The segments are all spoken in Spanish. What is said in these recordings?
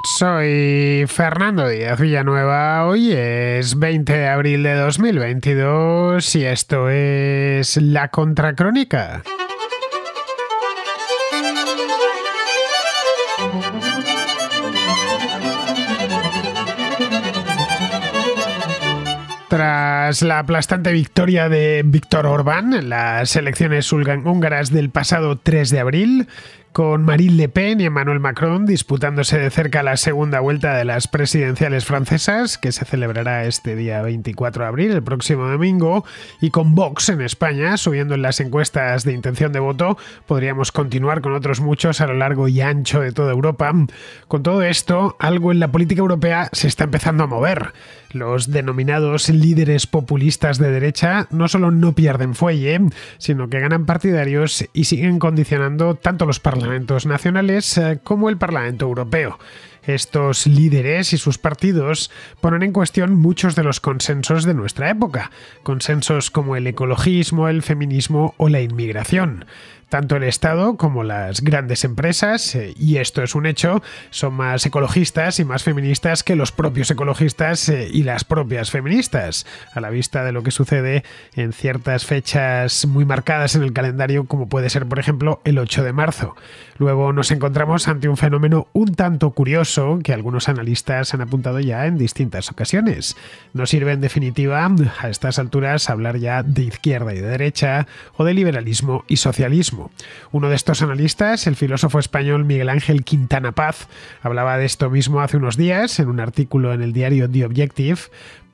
Soy Fernando Díaz Villanueva, hoy es 20 de abril de 2022 y esto es La Contracrónica. Tras la aplastante victoria de Viktor Orbán en las elecciones húngaras del pasado 3 de abril, con Marine Le Pen y Emmanuel Macron disputándose de cerca la segunda vuelta de las presidenciales francesas, que se celebrará este día 24 de abril, el próximo domingo, y con Vox en España subiendo en las encuestas de intención de voto, podríamos continuar con otros muchos a lo largo y ancho de toda Europa. Con todo esto, algo en la política europea se está empezando a mover. Los denominados líderes populistas de derecha no solo no pierden fuelle, sino que ganan partidarios y siguen condicionando tanto los parlamentos nacionales como el Parlamento Europeo. Estos líderes y sus partidos ponen en cuestión muchos de los consensos de nuestra época, consensos como el ecologismo, el feminismo o la inmigración. Tanto el Estado como las grandes empresas, y esto es un hecho, son más ecologistas y más feministas que los propios ecologistas y las propias feministas, a la vista de lo que sucede en ciertas fechas muy marcadas en el calendario, como puede ser, por ejemplo, el 8 de marzo. Luego nos encontramos ante un fenómeno un tanto curioso que algunos analistas han apuntado ya en distintas ocasiones. No sirve, en definitiva, a estas alturas hablar ya de izquierda y de derecha o de liberalismo y socialismo. Uno de estos analistas, el filósofo español Miguel Ángel Quintana Paz, hablaba de esto mismo hace unos días en un artículo en el diario The Objective.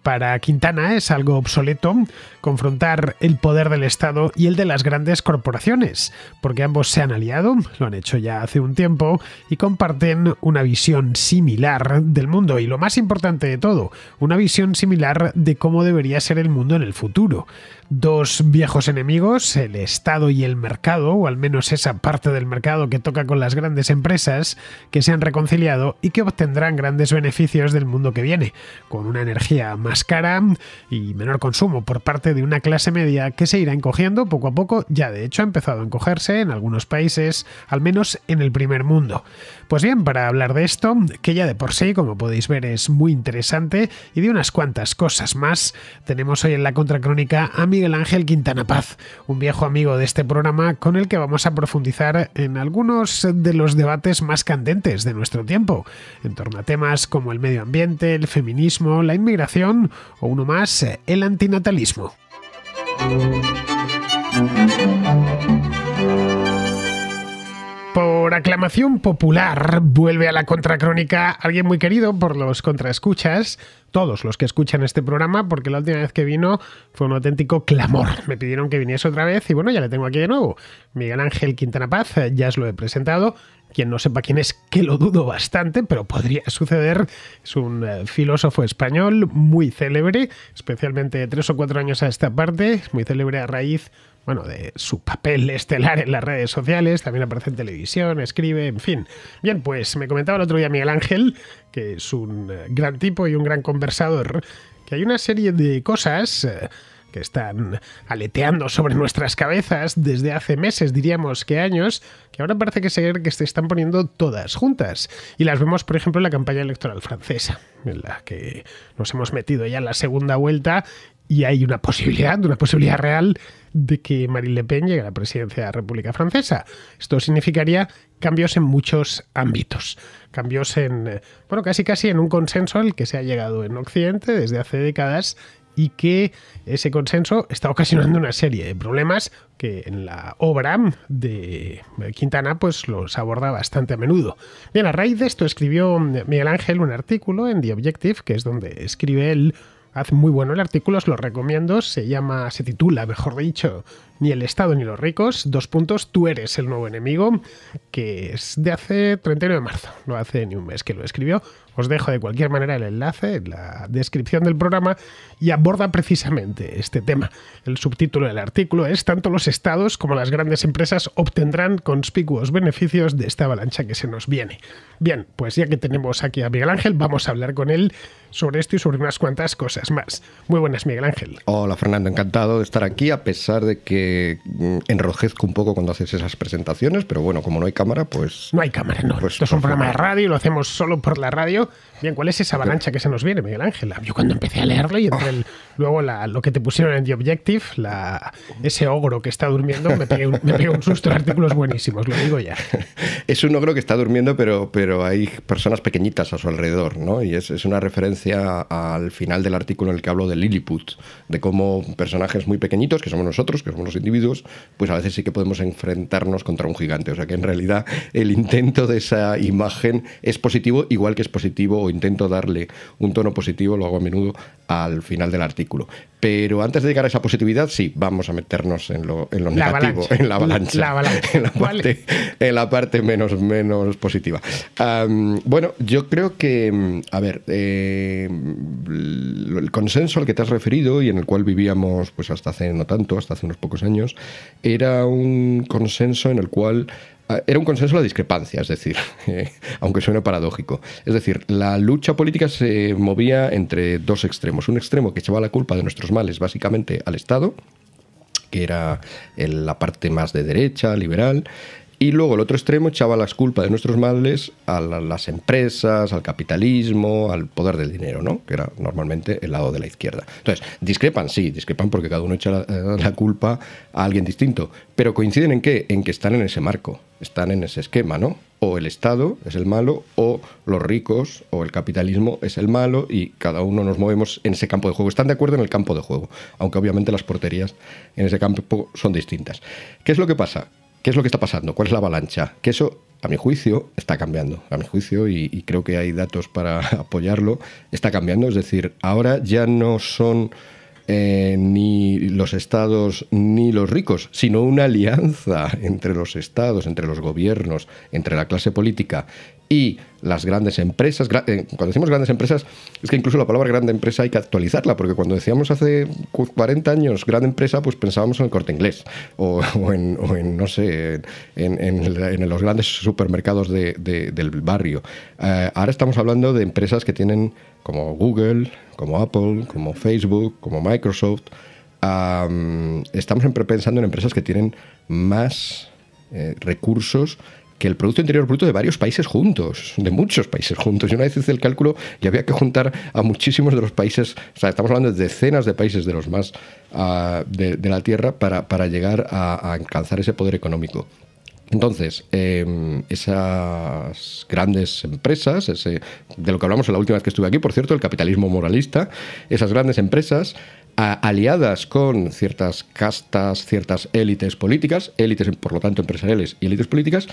Para Quintana es algo obsoleto confrontar el poder del Estado y el de las grandes corporaciones, porque ambos se han aliado, lo han hecho ya hace un tiempo, y comparten una visión similar del mundo, y lo más importante de todo, una visión similar de cómo debería ser el mundo en el futuro. Dos viejos enemigos, el Estado y el mercado, o al menos esa parte del mercado que toca con las grandes empresas, que se han reconciliado y que obtendrán grandes beneficios del mundo que viene, con una energía más cara y menor consumo por parte de una clase media que se irá encogiendo poco a poco. Ya de hecho ha empezado a encogerse en algunos países, al menos en el primer mundo. Pues bien, para hablar de esto, que ya de por sí, como podéis ver, es muy interesante, y de unas cuantas cosas más, tenemos hoy en La Contracrónica a Miguel Ángel Quintana Paz, un viejo amigo de este programa con el que vamos a profundizar en algunos de los debates más candentes de nuestro tiempo, en torno a temas como el medio ambiente, el feminismo, la inmigración o uno más, el antinatalismo. Por aclamación popular, vuelve a La Contracrónica alguien muy querido por los contraescuchas, todos los que escuchan este programa, porque la última vez que vino fue un auténtico clamor. Me pidieron que viniese otra vez y bueno, ya le tengo aquí de nuevo. Miguel Ángel Quintana Paz, ya os lo he presentado. Quien no sepa quién es, que lo dudo bastante, pero podría suceder. Es un filósofo español muy célebre, especialmente de 3 o 4 años a esta parte, muy célebre a raíz de su papel estelar en las redes sociales, también aparece en televisión, escribe, en fin. Bien, pues me comentaba el otro día Miguel Ángel, que es un gran tipo y un gran conversador, que hay una serie de cosas que están aleteando sobre nuestras cabezas desde hace meses, diríamos que años, que ahora parece que se están poniendo todas juntas. Y las vemos, por ejemplo, en la campaña electoral francesa, en la que nos hemos metido ya en la segunda vuelta, y hay una posibilidad real de que Marine Le Pen llegue a la presidencia de la República Francesa. Esto significaría cambios en muchos ámbitos. Cambios en, casi en un consenso al que se ha llegado en Occidente desde hace décadas, y que ese consenso está ocasionando una serie de problemas que en la obra de Quintana pues los aborda bastante a menudo. Bien, a raíz de esto escribió Miguel Ángel un artículo en The Objective, que es donde escribe él. Hace muy bueno el artículo, os lo recomiendo, se titula, Ni el Estado ni los ricos, tú eres el nuevo enemigo, que es de hace 31 de marzo, no hace ni un mes que lo escribió. Os dejo de cualquier manera el enlace en la descripción del programa, y aborda precisamente este tema. El subtítulo del artículo es: tanto los estados como las grandes empresas obtendrán conspicuos beneficios de esta avalancha que se nos viene. Bien, pues ya que tenemos aquí a Miguel Ángel, vamos a hablar con él sobre esto y sobre unas cuantas cosas más. Muy buenas, Miguel Ángel. Hola, Fernando, encantado de estar aquí, a pesar de que enrojezco un poco cuando haces esas presentaciones, pero bueno, como no hay cámara, pues... No hay cámara, no. Pues, esto es un programa de radio y lo hacemos solo por la radio. Bien, ¿cuál es esa avalancha que se nos viene, Miguel Ángel? Yo cuando empecé a leerlo y luego lo que te pusieron en The Objective, ese ogro que está durmiendo, me pegué un susto. El artículo es buenísimo, lo digo ya. Es un ogro que está durmiendo, pero hay personas pequeñitas a su alrededor, ¿no? Y es una referencia al final del artículo en el que hablo de Lilliput, de cómo personajes muy pequeñitos, que somos nosotros, que somos los individuos, pues a veces sí que podemos enfrentarnos contra un gigante. O sea que en realidad el intento de esa imagen es positivo, igual que es positivo, o intento darle un tono positivo, lo hago a menudo al final del artículo. Pero antes de llegar a esa positividad, sí, vamos a meternos en lo negativo, en la avalancha. En la parte menos positiva. Bueno, yo creo que, a ver, el consenso al que te has referido y en el cual vivíamos pues hasta hace no tanto, hasta hace unos pocos años, era un consenso en el cual... Era un consenso a la discrepancia, es decir, aunque suene paradójico. Es decir, la lucha política se movía entre dos extremos. Un extremo que echaba la culpa de nuestros males básicamente al Estado, que era la parte más de derecha, liberal, y luego el otro extremo echaba las culpas de nuestros males a las empresas, al capitalismo, al poder del dinero, ¿no? Que era normalmente el lado de la izquierda. Entonces, discrepan, sí, discrepan porque cada uno echa la culpa a alguien distinto. Pero coinciden ¿en qué? En que están en ese marco, están en ese esquema, ¿no? O el Estado es el malo, o los ricos, o el capitalismo es el malo, y cada uno nos movemos en ese campo de juego. Están de acuerdo en el campo de juego, aunque obviamente las porterías en ese campo son distintas. ¿Qué es lo que pasa? ¿Qué es lo que está pasando? ¿Cuál es la avalancha? Que eso, a mi juicio, está cambiando. A mi juicio, y creo que hay datos para apoyarlo, está cambiando. Es decir, ahora ya no son ni los estados ni los ricos, sino una alianza entre los estados, entre los gobiernos, entre la clase política y las grandes empresas. Cuando decimos grandes empresas, es que incluso la palabra grande empresa hay que actualizarla, porque cuando decíamos hace 40 años gran empresa, pues pensábamos en el Corte Inglés o en no sé, en los grandes supermercados del barrio. Ahora estamos hablando de empresas que tienen, como Google, como Apple, como Facebook, como Microsoft. Estamos pensando en empresas que tienen más recursos que el Producto Interior Bruto de varios países juntos, de muchos países juntos. Y una vez hice el cálculo y había que juntar a muchísimos de los países, o sea, estamos hablando de decenas de países de los más de la Tierra para llegar a alcanzar ese poder económico. Entonces, esas grandes empresas, de lo que hablamos la última vez que estuve aquí, por cierto, el capitalismo moralista, esas grandes empresas aliadas con ciertas castas, ciertas élites políticas, élites por lo tanto empresariales y élites políticas,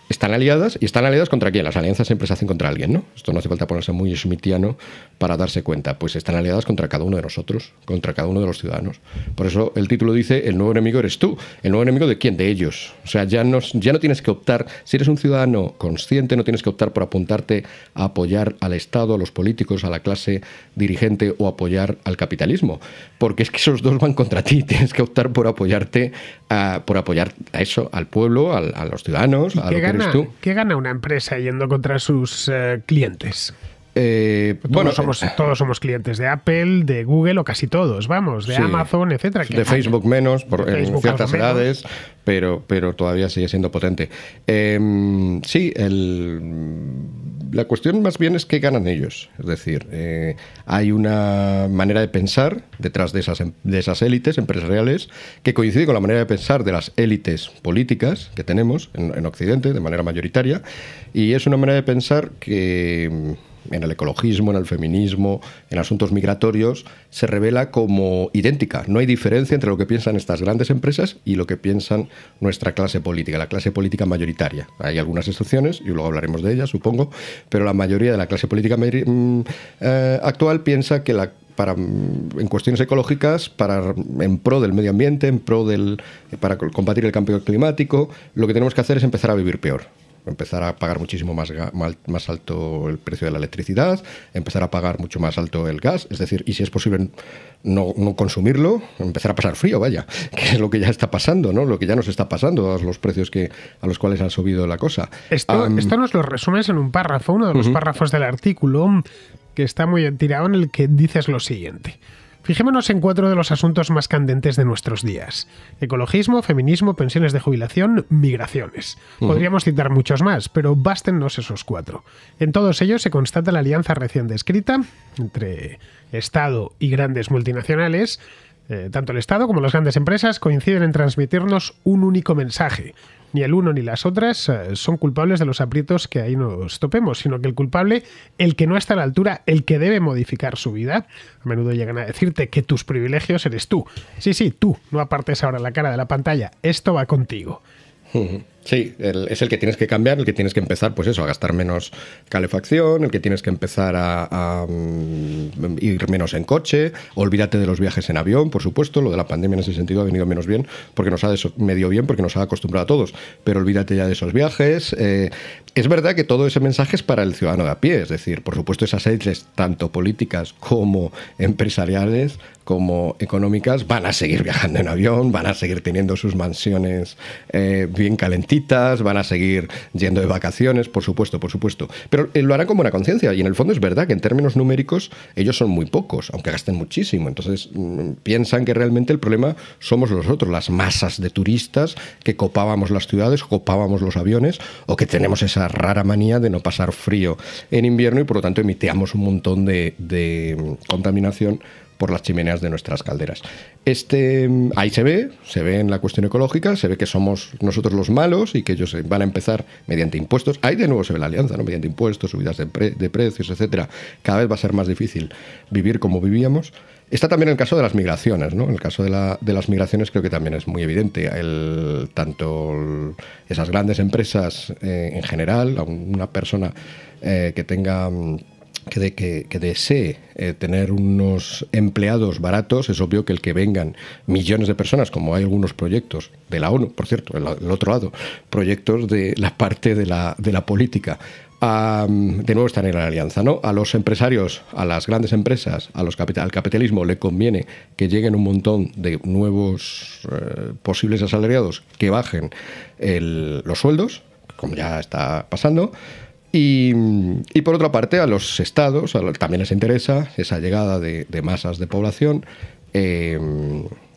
están aliadas, y están aliadas ¿contra quién? Las alianzas siempre se hacen contra alguien, ¿no? Esto no hace falta ponerse muy schmittiano para darse cuenta. Pues están aliadas contra cada uno de nosotros, contra cada uno de los ciudadanos. Por eso el título dice: el nuevo enemigo eres tú. ¿El nuevo enemigo de quién? De ellos. O sea, ya no tienes que optar, si eres un ciudadano consciente, no tienes que optar por apuntarte a apoyar al Estado, a los políticos, a la clase dirigente, o apoyar al capitalismo. Porque es que esos dos van contra ti. Tienes que optar por apoyarte, por apoyar a eso, al pueblo, a los ciudadanos, a lo que eres tú. ¿Qué gana una empresa yendo contra sus clientes? Todos somos clientes de Apple, de Google, o casi todos, vamos, de Amazon, etcétera. De Facebook menos, en ciertas edades, pero todavía sigue siendo potente. La cuestión más bien es qué ganan ellos. Es decir, hay una manera de pensar detrás de esas élites empresariales que coincide con la manera de pensar de las élites políticas que tenemos en Occidente de manera mayoritaria, y es una manera de pensar que en el ecologismo, en el feminismo, en asuntos migratorios, se revela como idéntica. No hay diferencia entre lo que piensan estas grandes empresas y lo que piensan nuestra clase política, la clase política mayoritaria. Hay algunas excepciones, y luego hablaremos de ellas, supongo, pero la mayoría de la clase política actual piensa que en cuestiones ecológicas, en pro del medio ambiente, para combatir el cambio climático, lo que tenemos que hacer es empezar a vivir peor. Empezar a pagar muchísimo más alto el precio de la electricidad, empezar a pagar mucho más alto el gas, es decir, y si es posible no consumirlo, empezar a pasar frío, vaya, que es lo que ya está pasando, ¿no? Lo que ya nos está pasando, dados los precios a los cuales ha subido la cosa. Esto nos lo resumes en un párrafo, uno de los párrafos del artículo, que está muy tirado, en el que dices lo siguiente: Fijémonos en 4 de los asuntos más candentes de nuestros días: ecologismo, feminismo, pensiones de jubilación, migraciones. Podríamos citar muchos más, pero bástennos esos 4. En todos ellos se constata la alianza recién descrita entre Estado y grandes multinacionales. Tanto el Estado como las grandes empresas coinciden en transmitirnos un único mensaje. Ni el uno ni las otras son culpables de los aprietos que ahí nos topemos, sino que el culpable, el que no está a la altura, el que debe modificar su vida. A menudo llegan a decirte que tus privilegios eres tú. Sí, tú. No apartes ahora la cara de la pantalla. Esto va contigo. Sí, es el que tienes que cambiar, el que tienes que empezar, pues eso, a gastar menos calefacción, el que tienes que empezar a ir menos en coche. Olvídate de los viajes en avión, por supuesto. Lo de la pandemia en ese sentido ha venido menos bien, porque medio bien, porque nos ha acostumbrado a todos. Pero olvídate ya de esos viajes. Es verdad que todo ese mensaje es para el ciudadano de a pie, es decir, por supuesto esas élites, tanto políticas como empresariales, como económicas, van a seguir viajando en avión, van a seguir teniendo sus mansiones bien calentitas, van a seguir yendo de vacaciones, por supuesto. Pero lo harán con buena conciencia, y en el fondo es verdad que en términos numéricos ellos son muy pocos, aunque gasten muchísimo. Entonces piensan que realmente el problema somos nosotros, las masas de turistas que copábamos las ciudades, copábamos los aviones, o que tenemos esa rara manía de no pasar frío en invierno y por lo tanto emitíamos un montón de contaminación por las chimeneas de nuestras calderas. Ahí se ve en la cuestión ecológica, se ve que somos nosotros los malos y que ellos van a empezar mediante impuestos. Ahí de nuevo se ve la alianza, ¿no? Mediante impuestos, subidas de precios, etcétera. Cada vez va a ser más difícil vivir como vivíamos. Está también el caso de las migraciones, ¿no? El caso de las migraciones creo que también es muy evidente. Tanto esas grandes empresas en general, a una persona que tenga... Que desee tener unos empleados baratos, es obvio que el que vengan millones de personas, como hay algunos proyectos de la ONU, por cierto, el otro lado, proyectos de la parte de la política, de nuevo están en la alianza, ¿no? A los empresarios, a las grandes empresas, al capitalismo le conviene que lleguen un montón de nuevos posibles asalariados que bajen los sueldos, como ya está pasando. Y por otra parte, a los estados también les interesa esa llegada de masas de población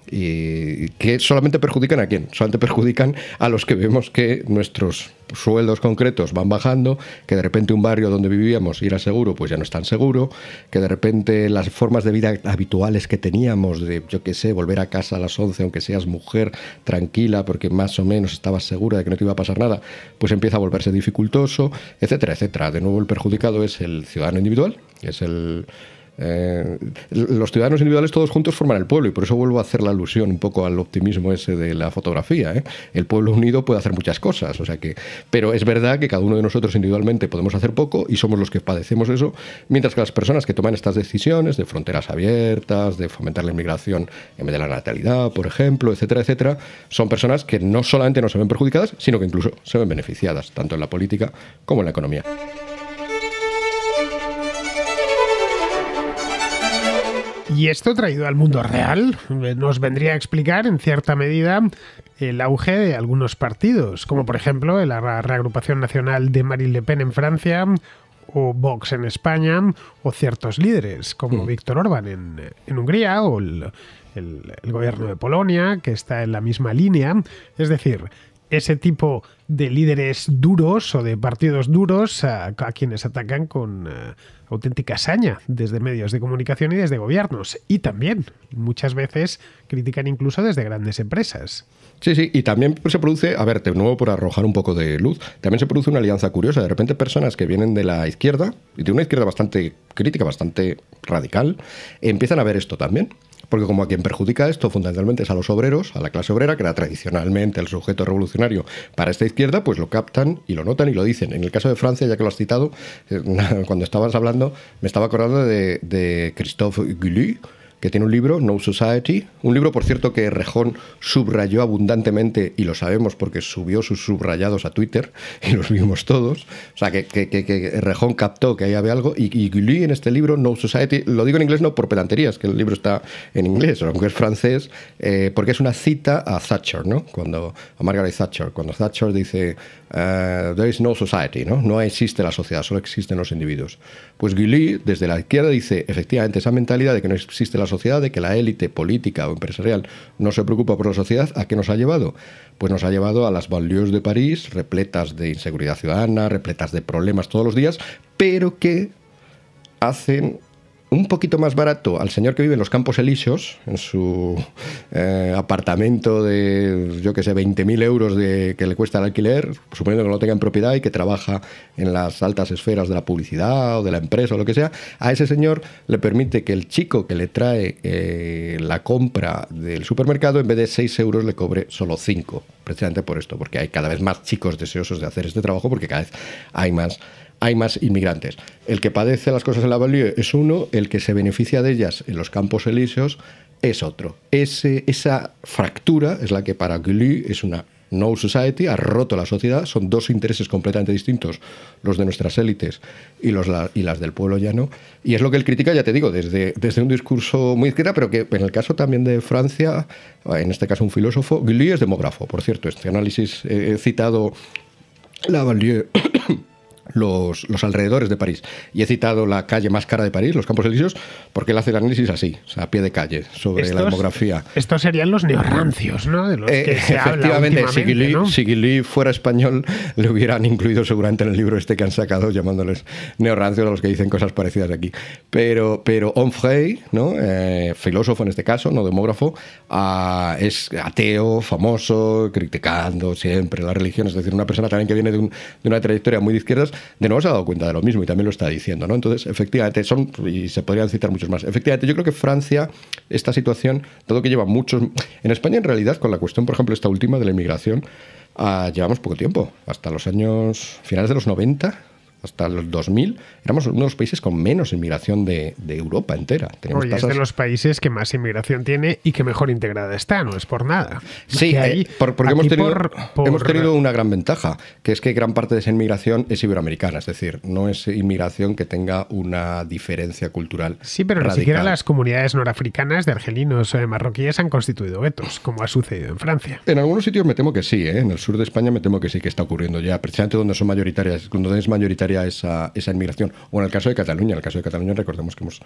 y que solamente perjudican ¿a quién? Solamente perjudican a los que vemos que nuestros sueldos concretos van bajando, que de repente un barrio donde vivíamos y era seguro, pues ya no es tan seguro, que de repente las formas de vida habituales que teníamos, de, yo qué sé, volver a casa a las 11, aunque seas mujer, tranquila, porque más o menos estabas segura de que no te iba a pasar nada, pues empieza a volverse dificultoso, etcétera, etcétera. De nuevo el perjudicado es el ciudadano individual, que es los ciudadanos individuales todos juntos forman el pueblo, y por eso vuelvo a hacer la alusión un poco al optimismo ese de la fotografía, ¿eh? El pueblo unido puede hacer muchas cosas, pero es verdad que cada uno de nosotros individualmente podemos hacer poco y somos los que padecemos eso, mientras que las personas que toman estas decisiones de fronteras abiertas, de fomentar la inmigración en vez de la natalidad, por ejemplo, etcétera, etcétera, son personas que no solamente no se ven perjudicadas, sino que incluso se ven beneficiadas, tanto en la política como en la economía. Y esto traído al mundo real nos vendría a explicar en cierta medida el auge de algunos partidos, como por ejemplo la reagrupación nacional de Marine Le Pen en Francia, o Vox en España, o ciertos líderes como Viktor Orbán en Hungría, o el gobierno de Polonia, que está en la misma línea. Es decir, ese tipo de líderes duros o de partidos duros a quienes atacan con auténtica saña desde medios de comunicación y desde gobiernos. Y también muchas veces critican incluso desde grandes empresas. Sí, y también se produce, a ver, de nuevo por arrojar un poco de luz, también se produce una alianza curiosa. De repente personas que vienen de la izquierda, y de una izquierda bastante crítica, bastante radical, empiezan a ver esto también. Porque como a quien perjudica esto fundamentalmente es a los obreros, a la clase obrera, que era tradicionalmente el sujeto revolucionario para esta izquierda, pues lo captan y lo notan y lo dicen. En el caso de Francia, ya que lo has citado, cuando estabas hablando, me estaba acordando de Christophe Guilluy, que tiene un libro, No Society, un libro, por cierto, que Rejón subrayó abundantemente, y lo sabemos porque subió sus subrayados a Twitter, y los vimos todos, o sea, que Rejón captó que ahí había algo, y Guilluy en este libro, No Society, lo digo en inglés no por pedantería, es que el libro está en inglés, aunque es francés, porque es una cita a Thatcher, ¿no? A Margaret Thatcher, cuando Thatcher dice, there is no society, ¿no? No existe la sociedad, solo existen los individuos. Pues Guilluy, desde la izquierda, dice, efectivamente, esa mentalidad de que no existe la sociedad sociedad, de que la élite política o empresarial no se preocupa por la sociedad, ¿a qué nos ha llevado? Pues nos ha llevado a las banlieues de París, repletas de inseguridad ciudadana, repletas de problemas todos los días, pero que hacen un poquito más barato al señor que vive en los Campos Elíseos, en su apartamento de, yo que sé, 20.000 euros que le cuesta el alquiler, suponiendo que no lo tenga en propiedad y que trabaja en las altas esferas de la publicidad o de la empresa o lo que sea. A ese señor le permite que el chico que le trae la compra del supermercado, en vez de 6 euros, le cobre solo 5, precisamente por esto, porque hay cada vez más chicos deseosos de hacer este trabajo, porque cada vez hay más inmigrantes. El que padece las cosas en la banlieue es uno, el que se beneficia de ellas en los Campos Elíseos es otro. Esa fractura es la que para Guillouis es una no society, ha roto la sociedad, son dos intereses completamente distintos, los de nuestras élites y las del pueblo llano, y es lo que él critica, ya te digo, desde un discurso muy izquierda, pero que en el caso también de Francia, en este caso un filósofo, Guillouis es demógrafo, por cierto, este análisis he citado la banlieue los alrededores de París. Y he citado la calle más cara de París, los Campos Elíseos, porque él hace el análisis así, o sea, a pie de calle, sobre la demografía. Estos serían los neorrancios, ¿no? De los que se habla últimamente, ¿no? Si Guillouis fuera español, le hubieran incluido seguramente en el libro este que han sacado, llamándoles neorrancios a los que dicen cosas parecidas aquí. Pero Onfray, ¿no? Filósofo en este caso, no demógrafo, es ateo, famoso, criticando siempre la religión, es decir, una persona también que viene de una trayectoria muy de izquierdas, de nuevo se ha dado cuenta de lo mismo y también lo está diciendo, ¿no? Entonces, efectivamente, y se podrían citar muchos más. Efectivamente, yo creo que Francia, esta situación, dado que lleva muchos... En España, en realidad, con la cuestión, por ejemplo, esta última de la inmigración, llevamos poco tiempo, hasta los años finales de los 90, hasta los 2000, éramos uno de los países con menos inmigración de Europa entera. Tenemos tasas... Es de los países que más inmigración tiene y que mejor integrada está, no es por nada. Sí, porque hemos tenido una gran ventaja, que es que gran parte de esa inmigración es iberoamericana, es decir, no es inmigración que tenga una diferencia cultural. Sí, pero radical. Ni siquiera las comunidades norafricanas de argelinos o marroquíes han constituido guetos, como ha sucedido en Francia. En algunos sitios me temo que sí, en el sur de España me temo que sí que está ocurriendo ya, precisamente donde son mayoritarias, donde es mayoritaria esa inmigración. O en el caso de Cataluña. En el caso de Cataluña recordemos que hemos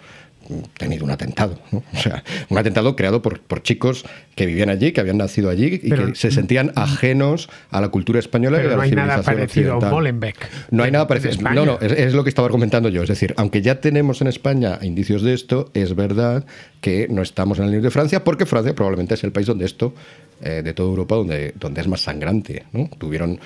tenido un atentado, ¿no? O sea, un atentado creado por chicos que vivían allí, que habían nacido allí y que se sentían ajenos a la cultura española y a la civilización occidental. No hay nada parecido a Molenbeek. No hay nada parecido. No, es lo que estaba argumentando yo. Es decir, aunque ya tenemos en España indicios de esto, es verdad que no estamos en el nivel de Francia, porque Francia probablemente es el país donde esto, de toda Europa, donde es más sangrante, ¿no? Tuvieron,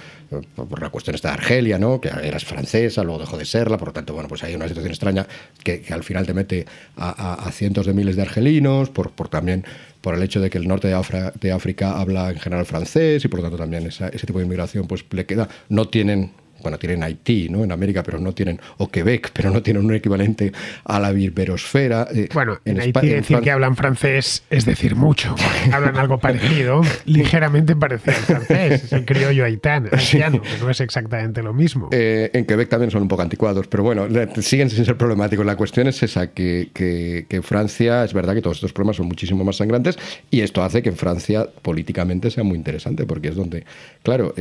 por la cuestión esta de Argelia, ¿no? Que era francesa, luego dejó de serla, por lo tanto, bueno, pues hay una situación extraña que al final te mete a cientos de miles de argelinos, también por el hecho de que el norte de África habla en general francés y por lo tanto también ese tipo de inmigración pues le queda. No tienen... Bueno, tienen Haití, ¿no? En América, pero no tienen, o Quebec, pero no tienen un equivalente a la iberosfera. Bueno, en Haití decir que hablan francés es decir mucho. Hablan algo parecido, ligeramente parecido al francés. Es el criollo haitiano, que no es exactamente lo mismo. En Quebec también son un poco anticuados, pero bueno, siguen sin ser problemáticos. La cuestión es esa, que Francia, es verdad que todos estos problemas son muchísimo más sangrantes y esto hace que en Francia políticamente sea muy interesante, porque es donde, claro,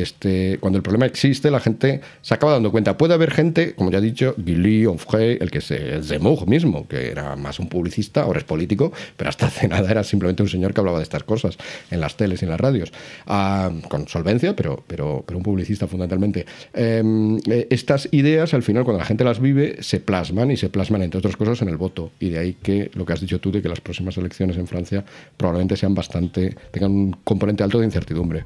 cuando el problema existe, la gente se acaba dando cuenta. Puede haber gente, como ya he dicho, Guillouis, Onfray, el Zemmour mismo, que era más un publicista, ahora es político, pero hasta hace nada era simplemente un señor que hablaba de estas cosas en las teles y en las radios, con solvencia, pero un publicista fundamentalmente. Estas ideas, al final, cuando la gente las vive, se plasman entre otras cosas en el voto, y de ahí que lo que has dicho tú, de que las próximas elecciones en Francia probablemente tengan un componente alto de incertidumbre.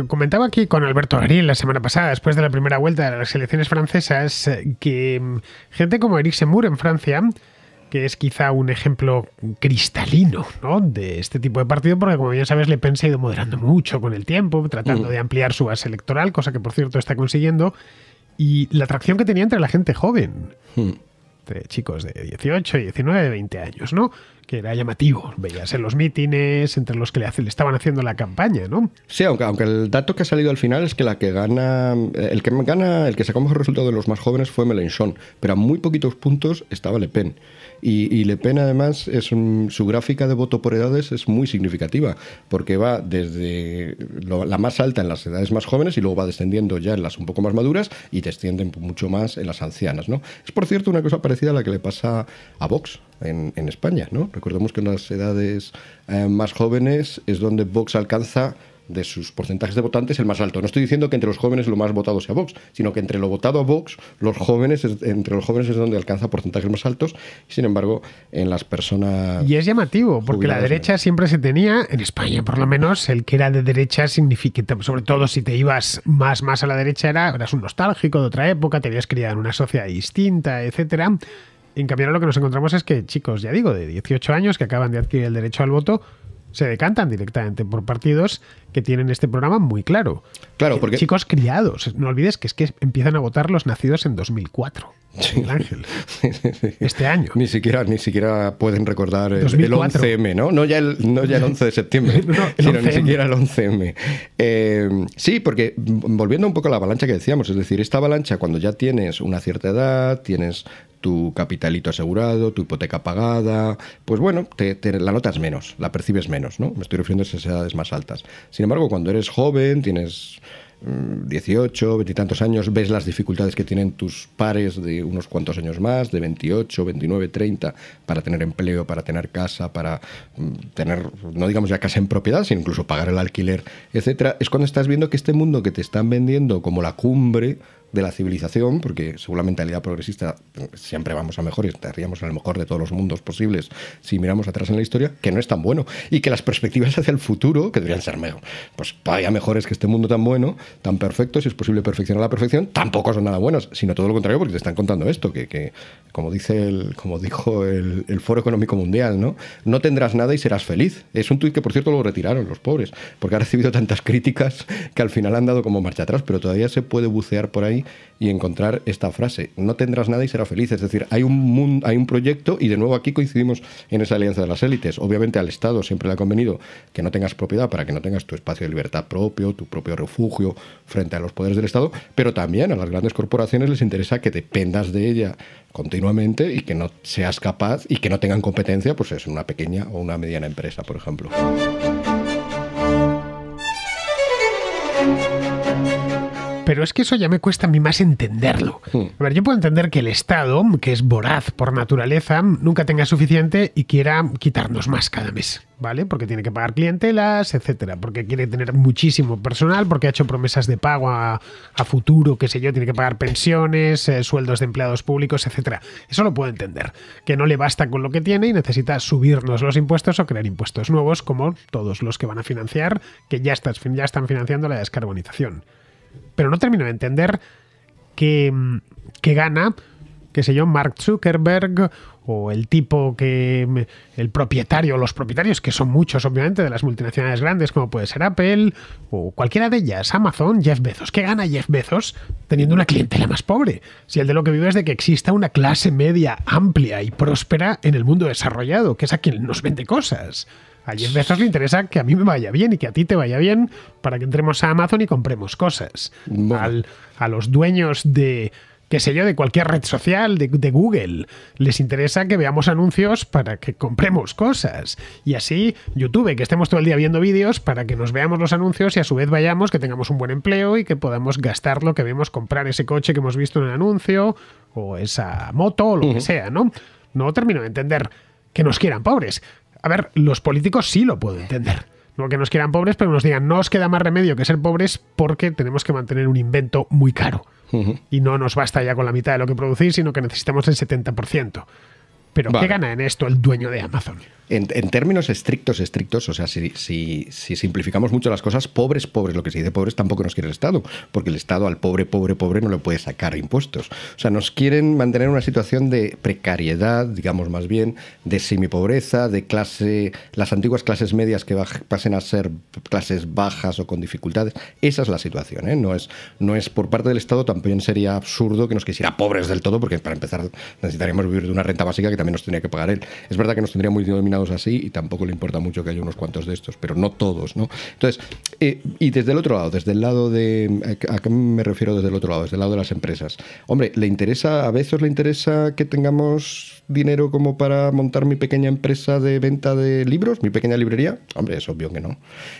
Comentaba aquí con Alberto Garín la semana pasada, después de la primera vuelta de las elecciones francesas, que gente como Éric Zemmour en Francia, que es quizá un ejemplo cristalino, ¿no?, de este tipo de partido, porque como bien sabes, Le Pen se ha ido moderando mucho con el tiempo, tratando de ampliar su base electoral, cosa que por cierto está consiguiendo, y la atracción que tenía entre la gente joven, entre chicos de 18, 19, 20 años, ¿no?, que era llamativo. Veías en los mítines, entre los que le estaban haciendo la campaña, ¿no? Sí, aunque el dato que ha salido al final es que el que sacó mejor resultado de los más jóvenes fue Mélenchon, pero a muy poquitos puntos estaba Le Pen. Y Le Pen, además, su gráfica de voto por edades es muy significativa, porque va desde la más alta en las edades más jóvenes y luego va descendiendo ya en las un poco más maduras y descienden mucho más en las ancianas, ¿no? Es, por cierto, una cosa parecida a la que le pasa a Vox. en España, ¿no? Recordemos que en las edades más jóvenes es donde Vox alcanza de sus porcentajes de votantes el más alto. No estoy diciendo que entre los jóvenes lo más votado sea Vox, sino que entre lo votado a Vox, entre los jóvenes es donde alcanza porcentajes más altos, y sin embargo, en las personas... Y es llamativo, porque la derecha siempre se tenía, en España por lo menos, el que era de derecha significa, sobre todo si te ibas más a la derecha, eras un nostálgico de otra época, te habías criado en una sociedad distinta, etcétera. En cambio, ahora lo que nos encontramos es que chicos, ya digo, de 18 años que acaban de adquirir el derecho al voto, se decantan directamente por partidos que tienen este programa muy claro. Claro, porque... Chicos criados. No olvides que es que empiezan a votar los nacidos en 2004. Sí. Ángel. Este año. Ni siquiera pueden recordar el 11M, ¿no? No ya el 11 de septiembre, sino 11M. Ni siquiera el 11M. Sí, porque volviendo un poco a la avalancha que decíamos, es decir, esta avalancha cuando ya tienes una cierta edad, tienes tu capitalito asegurado, tu hipoteca pagada, pues bueno, la notas menos, la percibes menos, ¿no? Me estoy refiriendo a esas edades más altas. Sin embargo, cuando eres joven, tienes 18, 20 y tantos años, ves las dificultades que tienen tus pares de unos cuantos años más, de 28, 29, 30, para tener empleo, para tener casa, para tener, no digamos ya casa en propiedad, sino incluso pagar el alquiler, etcétera. Es cuando estás viendo que este mundo que te están vendiendo como la cumbre de la civilización, porque según la mentalidad progresista siempre vamos a mejor y estaríamos en el mejor de todos los mundos posibles si miramos atrás en la historia, que no es tan bueno, y que las perspectivas hacia el futuro, que deberían ser mejor, pues todavía mejores que este mundo tan bueno, tan perfecto, si es posible perfeccionar la perfección, tampoco son nada buenas, sino todo lo contrario, porque te están contando esto, que como dijo el Foro Económico Mundial, no tendrás nada y serás feliz. Es un tuit que, por cierto, lo retiraron los pobres, porque ha recibido tantas críticas que al final han dado como marcha atrás, pero todavía se puede bucear por ahí y encontrar esta frase: no tendrás nada y serás feliz. Es decir, hay un proyecto, y de nuevo aquí coincidimos en esa alianza de las élites. Obviamente al Estado siempre le ha convenido que no tengas propiedad para que no tengas tu espacio de libertad propio, tu propio refugio frente a los poderes del Estado, pero también a las grandes corporaciones les interesa que dependas de ella continuamente y que no seas capaz y que no tengan competencia, pues es una pequeña o una mediana empresa, por ejemplo. Pero es que eso ya me cuesta a mí más entenderlo. A ver, yo puedo entender que el Estado, que es voraz por naturaleza, nunca tenga suficiente y quiera quitarnos más cada mes, ¿vale? Porque tiene que pagar clientelas, etcétera, porque quiere tener muchísimo personal, porque ha hecho promesas de pago a futuro, qué sé yo, tiene que pagar pensiones, sueldos de empleados públicos, etcétera. Eso lo puedo entender, que no le basta con lo que tiene y necesita subirnos los impuestos o crear impuestos nuevos, como todos los que van a financiar, que ya están financiando la descarbonización. Pero no termino de entender que gana, qué sé yo, Mark Zuckerberg o el tipo el propietario, los propietarios, que son muchos obviamente de las multinacionales grandes como puede ser Apple o cualquiera de ellas, Amazon, Jeff Bezos. ¿Qué gana Jeff Bezos teniendo una clientela más pobre? Si el de lo que vive es de que exista una clase media amplia y próspera en el mundo desarrollado, que es a quien nos vende cosas. A Jeff Bezos le interesa que a mí me vaya bien y que a ti te vaya bien para que entremos a Amazon y compremos cosas. Bueno. A los dueños de, qué sé yo, de cualquier red social, de Google, les interesa que veamos anuncios para que compremos cosas. Y así YouTube, que estemos todo el día viendo vídeos para que nos veamos los anuncios y a su vez vayamos, que tengamos un buen empleo y que podamos gastar lo que vemos, comprar ese coche que hemos visto en el anuncio o esa moto o lo que sea, ¿no? No termino de entender que nos quieran pobres. A ver, los políticos sí lo puedo entender. No que nos quieran pobres, pero nos digan, no os queda más remedio que ser pobres porque tenemos que mantener un invento muy caro. Y no nos basta ya con la mitad de lo que producís, sino que necesitamos el 70%. Pero vale. ¿Qué gana en esto el dueño de Amazon? En términos estrictos, o sea, si simplificamos mucho las cosas, pobres, lo que se dice pobres tampoco nos quiere el Estado, porque el Estado al pobre no le puede sacar impuestos. O sea, nos quieren mantener en una situación de precariedad, digamos más bien, de semipobreza, de clase, las antiguas clases medias que pasen a ser clases bajas o con dificultades. Esa es la situación, ¿eh? No es por parte del Estado, también sería absurdo que nos quisiera pobres del todo, porque para empezar necesitaríamos vivir de una renta básica que también nos tendría que pagar él. Es verdad que nos tendría muy dominados así y tampoco le importa mucho que haya unos cuantos de estos, pero no todos, ¿no? Entonces, y desde el otro lado, desde el lado de... ¿A qué me refiero desde el otro lado? Desde el lado de las empresas. Hombre, a Bezos le interesa que tengamos dinero como para montar mi pequeña empresa de venta de libros, mi pequeña librería. Hombre, es obvio que no.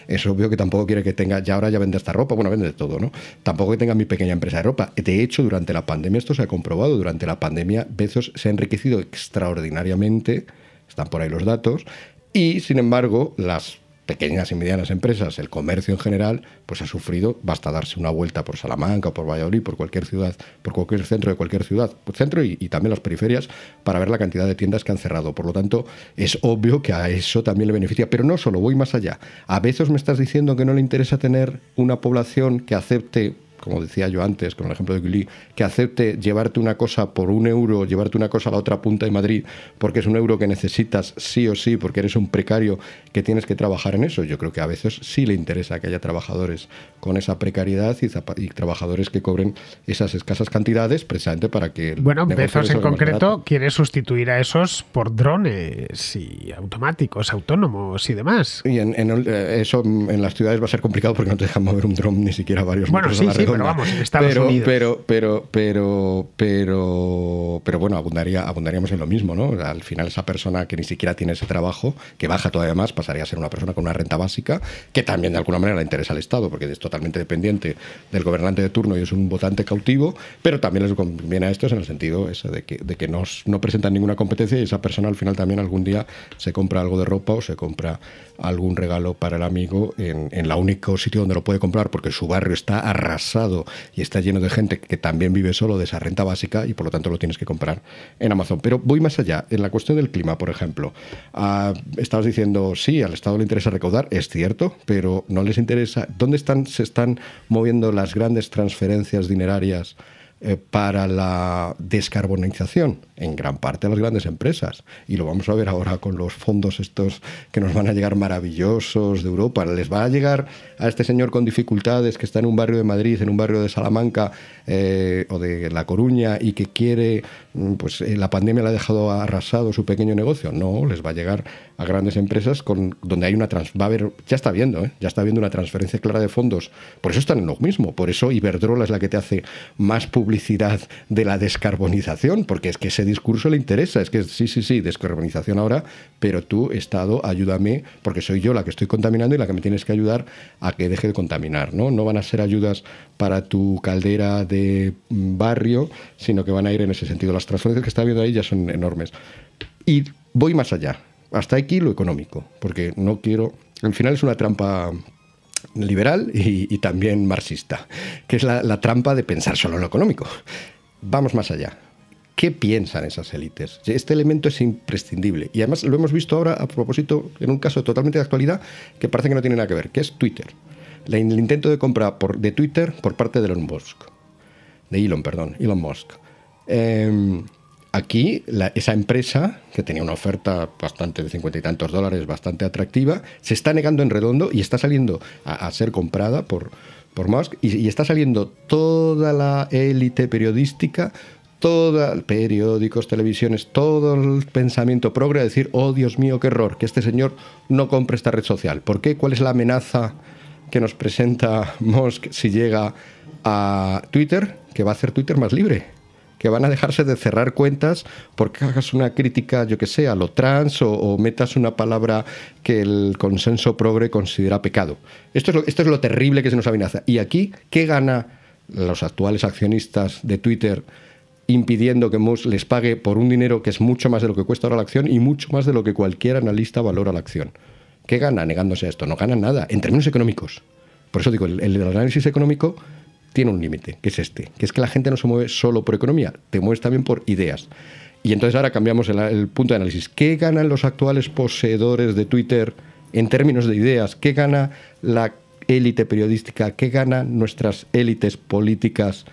Es obvio que tampoco quiere que tenga, ya ahora ya vende hasta ropa, bueno, vende de todo, ¿no? Tampoco que tenga mi pequeña empresa de ropa. De hecho, durante la pandemia, esto se ha comprobado, durante la pandemia Bezos se ha enriquecido extraordinariamente extraordinariamente, están por ahí los datos, y sin embargo las pequeñas y medianas empresas, el comercio en general, pues ha sufrido. Basta darse una vuelta por Salamanca o por Valladolid, por cualquier ciudad, por cualquier centro de cualquier ciudad, centro y también las periferias, para ver la cantidad de tiendas que han cerrado. Por lo tanto, es obvio que a eso también le beneficia. Pero no solo, voy más allá. A veces me estás diciendo que no le interesa tener una población que acepte, como decía yo antes, con el ejemplo de Gulli, que acepte llevarte una cosa por €1, llevarte una cosa a la otra punta de Madrid, porque es €1 que necesitas sí o sí, porque eres un precario que tienes que trabajar en eso. Yo creo que a veces sí le interesa que haya trabajadores con esa precariedad y trabajadores que cobren esas escasas cantidades, precisamente para que... Bueno, Bezos en concreto quiere sustituir a esos por drones y automáticos, autónomos y demás. Y eso en las ciudades va a ser complicado porque no te dejan mover un dron ni siquiera varios metros a la redonda. Pero vamos, en Estados Unidos. Pero bueno, abundaríamos en lo mismo, ¿no? Al final esa persona que ni siquiera tiene ese trabajo, que baja todavía más, pasaría a ser una persona con una renta básica, que también de alguna manera le interesa al Estado, porque es totalmente dependiente del gobernante de turno y es un votante cautivo, pero también les conviene a estos en el sentido ese de que no presentan ninguna competencia y esa persona al final también algún día se compra algo de ropa o se compra algún regalo para el amigo en el único sitio donde lo puede comprar, porque su barrio está arrasado y está lleno de gente que también vive solo de esa renta básica y por lo tanto lo tienes que comprar en Amazon. Pero voy más allá. En la cuestión del clima, por ejemplo, estabas diciendo, sí, al Estado le interesa recaudar, es cierto, pero no les interesa. ¿Dónde se están moviendo las grandes transferencias dinerarias para la descarbonización? En gran parte a las grandes empresas, y lo vamos a ver ahora con los fondos estos que nos van a llegar maravillosos de Europa. Les va a llegar a este señor con dificultades que está en un barrio de Madrid, en un barrio de Salamanca o de La Coruña y que quiere, pues la pandemia le ha dejado arrasado su pequeño negocio. No, les va a llegar a grandes empresas donde hay va a haber, ya está viendo una transferencia clara de fondos. Por eso están en lo mismo, por eso Iberdrola es la que te hace más publicidad de la descarbonización, porque es que ese discurso le interesa, es que sí, descarbonización ahora, pero tú, Estado, ayúdame, porque soy yo la que estoy contaminando y la que me tienes que ayudar a que deje de contaminar, ¿no? No van a ser ayudas para tu caldera de barrio, sino que van a ir en ese sentido. Las transferencias que está viendo ahí ya son enormes. Y voy más allá, hasta aquí lo económico, porque no quiero... Al final es una trampa liberal y también marxista, que es la trampa de pensar solo en lo económico. Vamos más allá. ¿Qué piensan esas élites? Este elemento es imprescindible. Y además lo hemos visto ahora, a propósito, en un caso totalmente de actualidad, que parece que no tiene nada que ver, que es Twitter. El intento de compra de Twitter por parte de Elon Musk. Aquí, esa empresa, que tenía una oferta bastante de $50 y tantos, bastante atractiva, se está negando en redondo y está saliendo a ser comprada por Musk. Y está saliendo toda la élite periodística, periódicos, televisiones, todo el pensamiento progre a decir, oh Dios mío, qué error, que este señor no compre esta red social. ¿Por qué? ¿Cuál es la amenaza que nos presenta Musk si llega a Twitter? Que va a hacer Twitter más libre, que van a dejarse de cerrar cuentas porque hagas una crítica, yo que sé, a lo trans o metas una palabra que el consenso progre considera pecado. Esto es lo terrible que se nos amenaza. Y aquí, ¿qué gana los actuales accionistas de Twitter impidiendo que Musk les pague por un dinero que es mucho más de lo que cuesta ahora la acción y mucho más de lo que cualquier analista valora la acción? ¿Qué gana negándose a esto? No gana nada, en términos económicos. Por eso digo, el análisis económico tiene un límite, que es que es que la gente no se mueve solo por economía, te mueves también por ideas. Y entonces ahora cambiamos el punto de análisis. ¿Qué ganan los actuales poseedores de Twitter en términos de ideas? ¿Qué gana la élite periodística? ¿Qué ganan nuestras élites políticas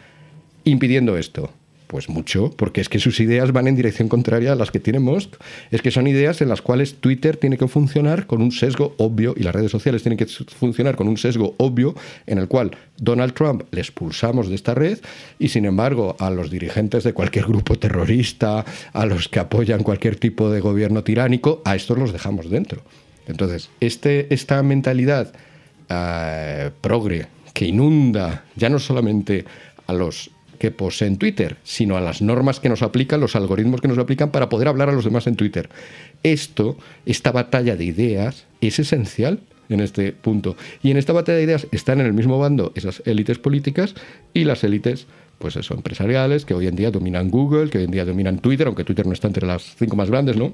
impidiendo esto? Pues mucho, porque es que sus ideas van en dirección contraria a las que tiene Musk. Es que son ideas en las cuales Twitter tiene que funcionar con un sesgo obvio y las redes sociales tienen que funcionar con un sesgo obvio en el cual Donald Trump le expulsamos de esta red y sin embargo a los dirigentes de cualquier grupo terrorista, a los que apoyan cualquier tipo de gobierno tiránico, a estos los dejamos dentro. Entonces, esta mentalidad progre que inunda ya no solamente a los que poseen Twitter, sino a las normas que nos aplican, los algoritmos que nos aplican para poder hablar a los demás en Twitter. Esta batalla de ideas es esencial en este punto. Y en esta batalla de ideas están en el mismo bando esas élites políticas y las élites, pues eso, empresariales, que hoy en día dominan Google, que hoy en día dominan Twitter, aunque Twitter no está entre las 5 más grandes, ¿no?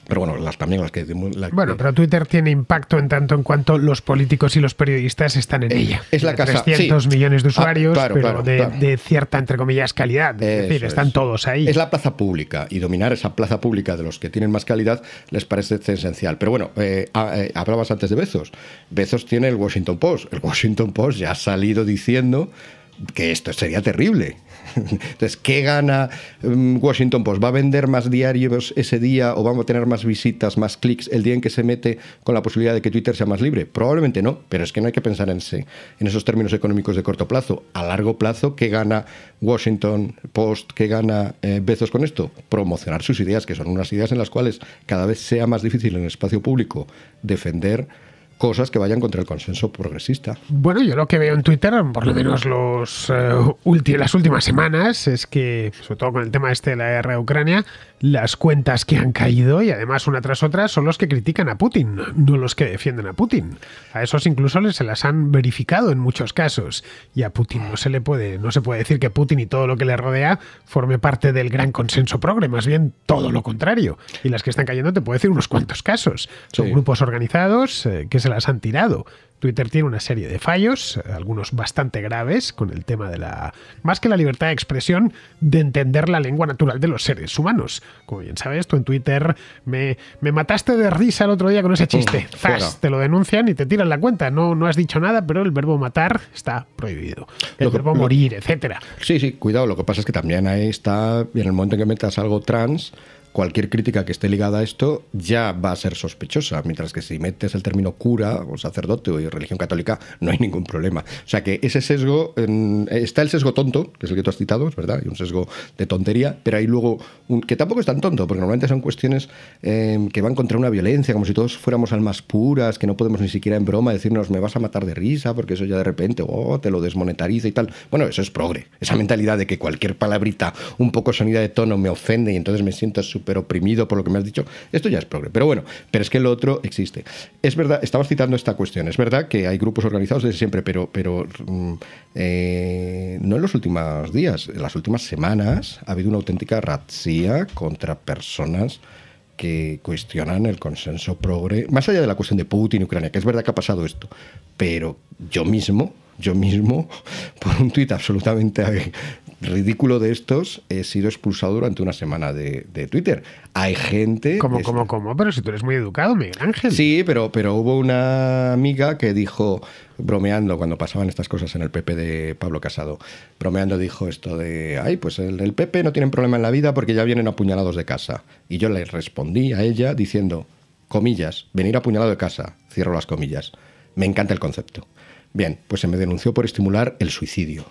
Pero bueno, también las que... Bueno, pero Twitter tiene impacto en tanto en cuanto los políticos y los periodistas están en ella. Es la casa... 300 millones de usuarios, claro, pero de cierta, entre comillas, calidad. Es decir, están todos ahí. Es la plaza pública, y dominar esa plaza pública de los que tienen más calidad les parece esencial. Pero bueno, hablabas antes de Bezos. Bezos tiene el Washington Post. El Washington Post ya ha salido diciendo que esto sería terrible. Entonces, ¿qué gana Washington Post? ¿Va a vender más diarios ese día o vamos a tener más visitas, más clics el día en que se mete con la posibilidad de que Twitter sea más libre? Probablemente no, pero es que no hay que pensar en esos términos económicos de corto plazo. A largo plazo, ¿qué gana Washington Post? ¿Qué gana Bezos con esto? Promocionar sus ideas, que son unas ideas en las cuales cada vez sea más difícil en el espacio público defender cosas que vayan contra el consenso progresista. Bueno, yo lo que veo en Twitter, por lo menos las últimas semanas, es que, sobre todo con el tema de la guerra de Ucrania, las cuentas que han caído, y además una tras otra, son los que critican a Putin, no los que defienden a Putin. A esos incluso se las han verificado en muchos casos. Y a Putin no se puede decir que Putin y todo lo que le rodea forme parte del gran consenso progre, más bien todo lo contrario. Y las que están cayendo te puedo decir unos cuantos casos. Son grupos organizados que se las han tirado. Twitter tiene una serie de fallos, algunos bastante graves, con el tema de más que la libertad de expresión, de entender la lengua natural de los seres humanos. Como bien sabes, tú en Twitter me mataste de risa el otro día con ese chiste. ¡Zas! Te lo denuncian y te tiran la cuenta. No has dicho nada, pero el verbo matar está prohibido. El verbo morir, etcétera. Sí, cuidado. Lo que pasa es que también ahí está, en el momento en que metas algo trans, cualquier crítica que esté ligada a esto ya va a ser sospechosa, mientras que si metes el término cura o sacerdote o religión católica no hay ningún problema. O sea que ese sesgo, está el sesgo tonto, que es el que tú has citado, es verdad, hay un sesgo de tontería, pero hay luego que tampoco es tan tonto, porque normalmente son cuestiones que van contra una violencia, como si todos fuéramos almas puras, que no podemos ni siquiera en broma decirnos me vas a matar de risa, porque eso ya de repente te lo desmonetariza y tal. Bueno, eso es progre, esa mentalidad de que cualquier palabrita un poco sonida de tono me ofende y entonces me siento súper oprimido por lo que me has dicho, esto ya es progre. Pero bueno, pero es que lo otro existe. Es verdad, estabas citando esta cuestión, es verdad que hay grupos organizados desde siempre, pero no en los últimos días, en las últimas semanas ha habido una auténtica razzia contra personas que cuestionan el consenso progre, más allá de la cuestión de Putin y Ucrania, que es verdad que ha pasado esto, pero yo mismo, por un tuit absolutamente ridículo de estos, he sido expulsado durante una semana de Twitter. Hay gente... ¿Cómo? Pero si tú eres muy educado, Miguel Ángel. Sí, pero hubo una amiga que dijo, bromeando, cuando pasaban estas cosas en el PP de Pablo Casado, bromeando dijo esto de, pues el PP no tienen problema en la vida porque ya vienen apuñalados de casa. Y yo le respondí a ella diciendo, comillas, venir apuñalado de casa, cierro las comillas. Me encanta el concepto. Bien, pues se me denunció por estimular el suicidio.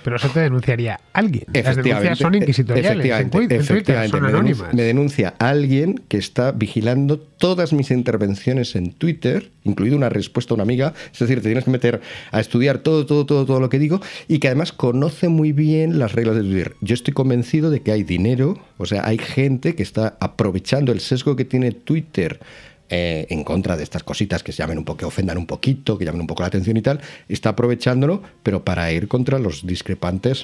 Pero eso te denunciaría alguien. Las denuncias son inquisitoriales. Efectivamente, son anónimas. Me denuncia alguien que está vigilando todas mis intervenciones en Twitter, incluido una respuesta a una amiga. Es decir, te tienes que meter a estudiar todo lo que digo y que además conoce muy bien las reglas de Twitter. Yo estoy convencido de que hay dinero, o sea, hay gente que está aprovechando el sesgo que tiene Twitter en contra de estas cositas que se llamen un poco, que ofendan un poquito, que llamen un poco la atención y tal, está aprovechándolo, pero para ir contra los discrepantes,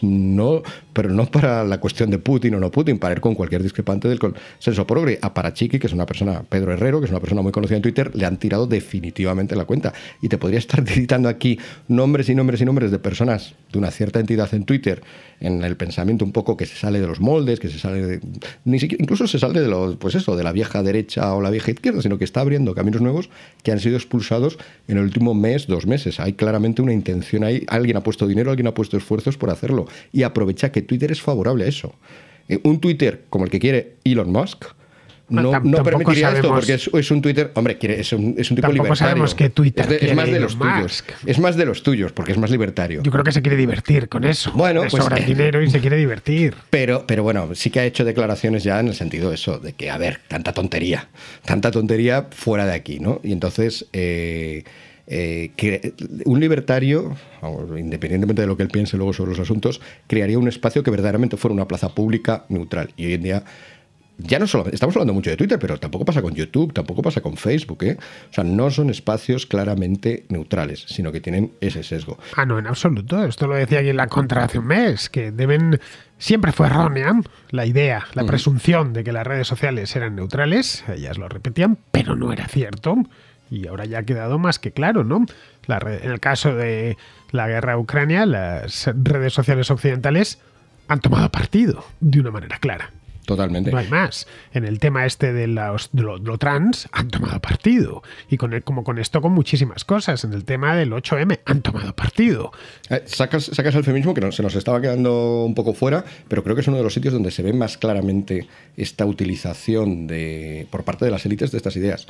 pero no para la cuestión de Putin o no Putin, para ir con cualquier discrepante del consenso progre. A Parachiqui, que es una persona, Pedro Herrero, que es una persona muy conocida en Twitter, le han tirado definitivamente la cuenta. Y te podría estar citando aquí nombres y nombres y nombres de personas de una cierta entidad en Twitter, en el pensamiento un poco que se sale de los moldes, que se sale de... Ni siquiera, incluso se sale de la vieja derecha o la vieja izquierda, sino que está abriendo caminos nuevos que han sido expulsados en el último mes, 2 meses. Hay claramente una intención ahí. Alguien ha puesto dinero, alguien ha puesto esfuerzos por hacerlo. Y aprovecha que Twitter es favorable a eso. Un Twitter como el que quiere Elon Musk no permitiría esto, porque es un Twitter... Hombre, es un tipo tampoco libertario. Sabemos que Twitter es más de los Musk. tuyos. Es más de los tuyos, porque es más libertario. Yo creo que se quiere divertir con eso. Bueno, le sobra dinero y se quiere divertir. Pero bueno, sí que ha hecho declaraciones ya en el sentido de eso, de que, a ver, tanta tontería fuera de aquí, ¿no? Y entonces... que un libertario, independientemente de lo que él piense luego sobre los asuntos, crearía un espacio que verdaderamente fuera una plaza pública neutral. Y hoy en día ya no solo estamos hablando mucho de Twitter, pero tampoco pasa con YouTube, tampoco pasa con Facebook, ¿eh? O sea, no son espacios claramente neutrales, sino que tienen ese sesgo. Ah, no, en absoluto. Esto lo decía aquí en la Contra hace un mes, que siempre fue errónea la idea, la presunción de que las redes sociales eran neutrales, ellas lo repetían, pero no era cierto. Y ahora ya ha quedado más que claro, ¿no? En el caso de la guerra a Ucrania, las redes sociales occidentales han tomado partido de una manera clara. Totalmente. No hay más. En el tema este de lo trans han tomado partido. Y como con esto, con muchísimas cosas. En el tema del 8M han tomado partido. Sacas el feminismo, que se nos estaba quedando un poco fuera, pero creo que es uno de los sitios donde se ve más claramente esta utilización por parte de las élites de estas ideas.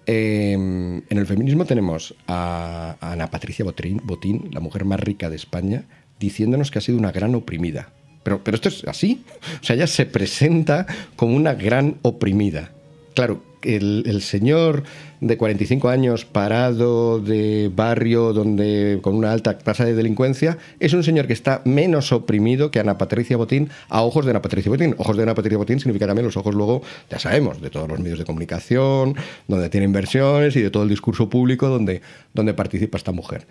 En el feminismo tenemos a Ana Patricia Botín, la mujer más rica de España, diciéndonos que ha sido una gran oprimida. Pero esto es así. O sea, ella se presenta como una gran oprimida. Claro, el señor de 45 años parado de barrio con una alta tasa de delincuencia es un señor que está menos oprimido que Ana Patricia Botín a ojos de Ana Patricia Botín. Ojos de Ana Patricia Botín significa también los ojos, luego, ya sabemos, de todos los medios de comunicación, donde tiene inversiones y de todo el discurso público donde participa esta mujer.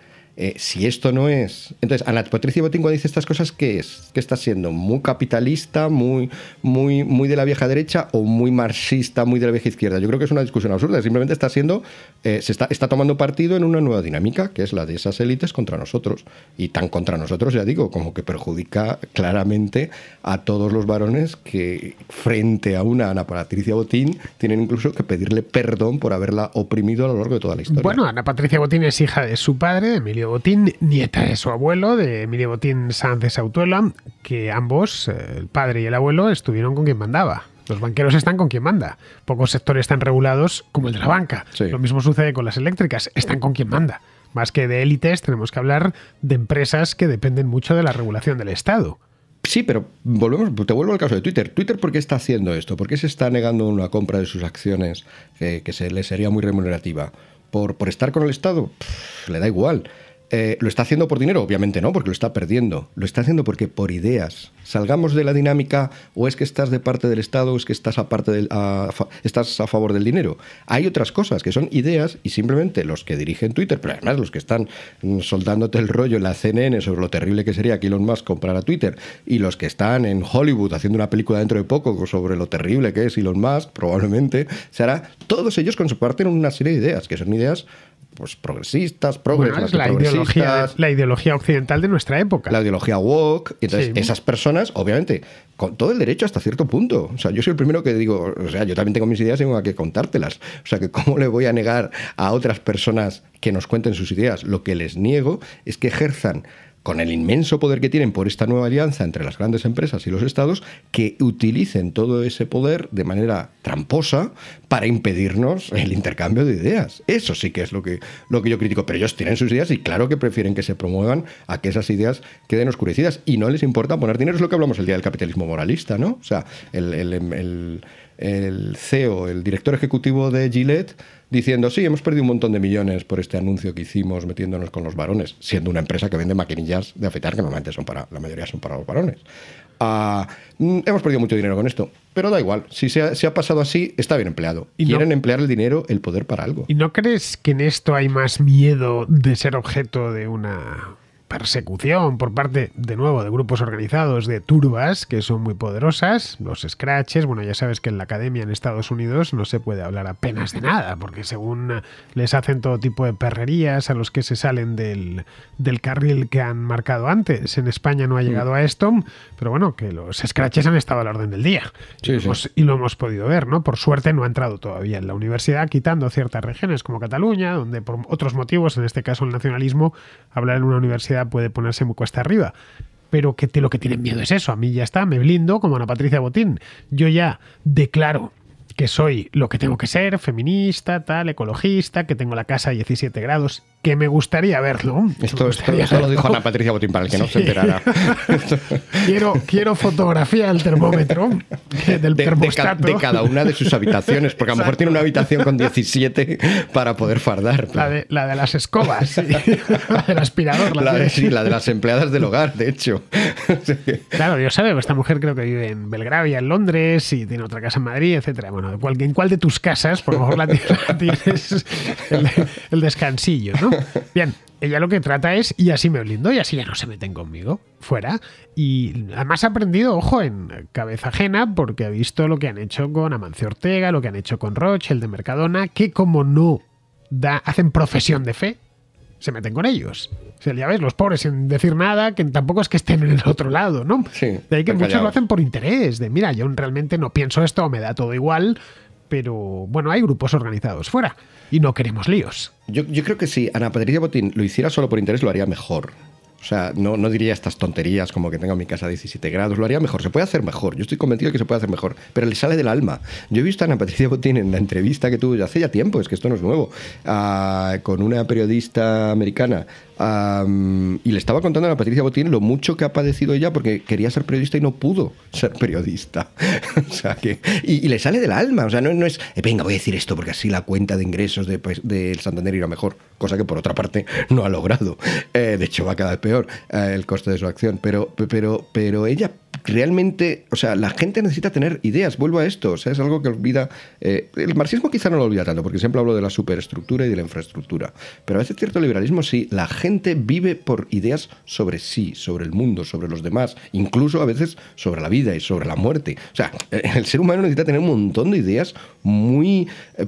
Si esto no es... Entonces, Ana Patricia Botín, cuando dice estas cosas, ¿qué es? ¿Qué está siendo? ¿Muy capitalista, muy de la vieja derecha o muy marxista, muy de la vieja izquierda? Yo creo que es una discusión absurda. Simplemente está siendo... está tomando partido en una nueva dinámica, que es la de esas élites contra nosotros. Y tan contra nosotros, ya digo, como que perjudica claramente a todos los varones que, frente a una Ana Patricia Botín, tienen incluso que pedirle perdón por haberla oprimido a lo largo de toda la historia. Bueno, Ana Patricia Botín es hija de su padre, Emilio Botín, nieta de su abuelo, de Emilio Botín Sanz de Sautuela, que ambos, el padre y el abuelo, estuvieron con quien mandaba. Los banqueros están con quien manda. Pocos sectores están regulados como el de la banca. Sí. Lo mismo sucede con las eléctricas, están con quien manda. Más que de élites, tenemos que hablar de empresas que dependen mucho de la regulación del Estado. Sí, pero te vuelvo al caso de Twitter. ¿Twitter por qué está haciendo esto? ¿Por qué se está negando una compra de sus acciones que se le sería muy remunerativa? ¿Por estar con el Estado? Le da igual. ¿Lo está haciendo por dinero? Obviamente no, porque lo está perdiendo. Lo está haciendo porque por ideas. Salgamos de la dinámica, o es que estás de parte del Estado, o es que estás estás a favor del dinero. Hay otras cosas que son ideas y simplemente los que dirigen Twitter, pero además los que están soltándote el rollo en la CNN sobre lo terrible que sería que Elon Musk comprara Twitter, y los que están en Hollywood haciendo una película dentro de poco sobre lo terrible que es Elon Musk, probablemente se hará. Todos ellos comparten una serie de ideas, que son ideas pues progresistas, es la ideología occidental de nuestra época. La ideología woke. Entonces, sí, esas personas, obviamente, con todo el derecho hasta cierto punto. O sea, yo soy el primero que digo, o sea, yo también tengo mis ideas y tengo que contártelas. O sea, que cómo le voy a negar a otras personas que nos cuenten sus ideas. Lo que les niego es que ejerzan, con el inmenso poder que tienen por esta nueva alianza entre las grandes empresas y los estados, que utilicen todo ese poder de manera tramposa para impedirnos el intercambio de ideas. Eso sí que es lo que yo critico. Pero ellos tienen sus ideas y claro que prefieren que se promuevan a que esas ideas queden oscurecidas. Y no les importa poner dinero. Es lo que hablamos el día del capitalismo moralista, ¿no? O sea, el CEO, el director ejecutivo de Gillette, diciendo, sí, hemos perdido un montón de millones por este anuncio que hicimos metiéndonos con los varones, siendo una empresa que vende maquinillas de afeitar que normalmente la mayoría son para los varones. Hemos perdido mucho dinero con esto, pero da igual, si se ha pasado así, está bien empleado. Quieren emplear el dinero, el poder para algo. ¿Y no crees que en esto hay más miedo de ser objeto de una persecución por parte, de nuevo, de grupos organizados, de turbas que son muy poderosas, los scratches? Bueno, ya sabes que en la academia en Estados Unidos no se puede hablar apenas de nada, porque según les hacen todo tipo de perrerías a los que se salen del carril que han marcado antes. En España no ha llegado a esto, pero bueno, que los scratches han estado a la orden del día. Sí, y lo hemos podido ver, ¿no? Por suerte no ha entrado todavía en la universidad, quitando ciertas regiones como Cataluña, donde por otros motivos, en este caso el nacionalismo, hablar en una universidad puede ponerse muy cuesta arriba. Pero que lo que tienen miedo es eso. A mí ya está, me blindo como Ana Patricia Botín. Yo ya declaro que soy lo que tengo que ser, feminista, tal, ecologista, que tengo la casa a 17 grados, que me gustaría verlo. Esto lo dijo Ana Patricia Botín, para el que no se enterara. Quiero fotografía del termómetro, del termostato. De cada una de sus habitaciones, porque a lo mejor tiene una habitación con 17 para poder fardar. La de las escobas, sí. La del aspirador. La de las empleadas del hogar, de hecho. Sí. Claro, Dios sabe, esta mujer creo que vive en Belgravia, en Londres, y tiene otra casa en Madrid, etcétera. Bueno, ¿en cuál de tus casas, por lo mejor la tienes el descansillo, ¿no? Bien, ella lo que trata es, y así me blindo, y así ya no se meten conmigo, fuera. Y además ha aprendido, ojo, en cabeza ajena, porque ha visto lo que han hecho con Amancio Ortega, lo que han hecho con Roche, el de Mercadona, que como no hacen profesión de fe, se meten con ellos. O sea, ya ves, los pobres sin decir nada, que tampoco es que estén en el otro lado, ¿no? Sí, de ahí que muchos callados. lo hacen por interés, de mira, yo realmente no pienso esto, me da todo igual, pero bueno, hay grupos organizados fuera y no queremos líos. Yo creo que si Ana Patricia Botín lo hiciera solo por interés, lo haría mejor. O sea, no diría estas tonterías como que tengo mi casa a 17 grados, lo haría mejor, se puede hacer mejor, yo estoy convencido de que se puede hacer mejor, pero le sale del alma. Yo he visto a Ana Patricia Botín en la entrevista que tuvo hace ya tiempo, es que esto no es nuevo, con una periodista americana, y le estaba contando a Ana Patricia Botín lo mucho que ha padecido ella porque quería ser periodista y no pudo ser periodista. O sea, y le sale del alma, o sea, no es, venga, voy a decir esto porque así la cuenta de ingresos del Santander irá mejor, cosa que por otra parte no ha logrado. De hecho, va cada vez peor el coste de su acción, pero ella realmente, o sea, la gente necesita tener ideas, vuelvo a esto, o sea, es algo que olvida, el marxismo quizá no lo olvida tanto, porque siempre hablo de la superestructura y de la infraestructura, pero a veces cierto liberalismo sí, la gente vive por ideas sobre sí, sobre el mundo, sobre los demás, incluso a veces sobre la vida y sobre la muerte. O sea, el ser humano necesita tener un montón de ideas muy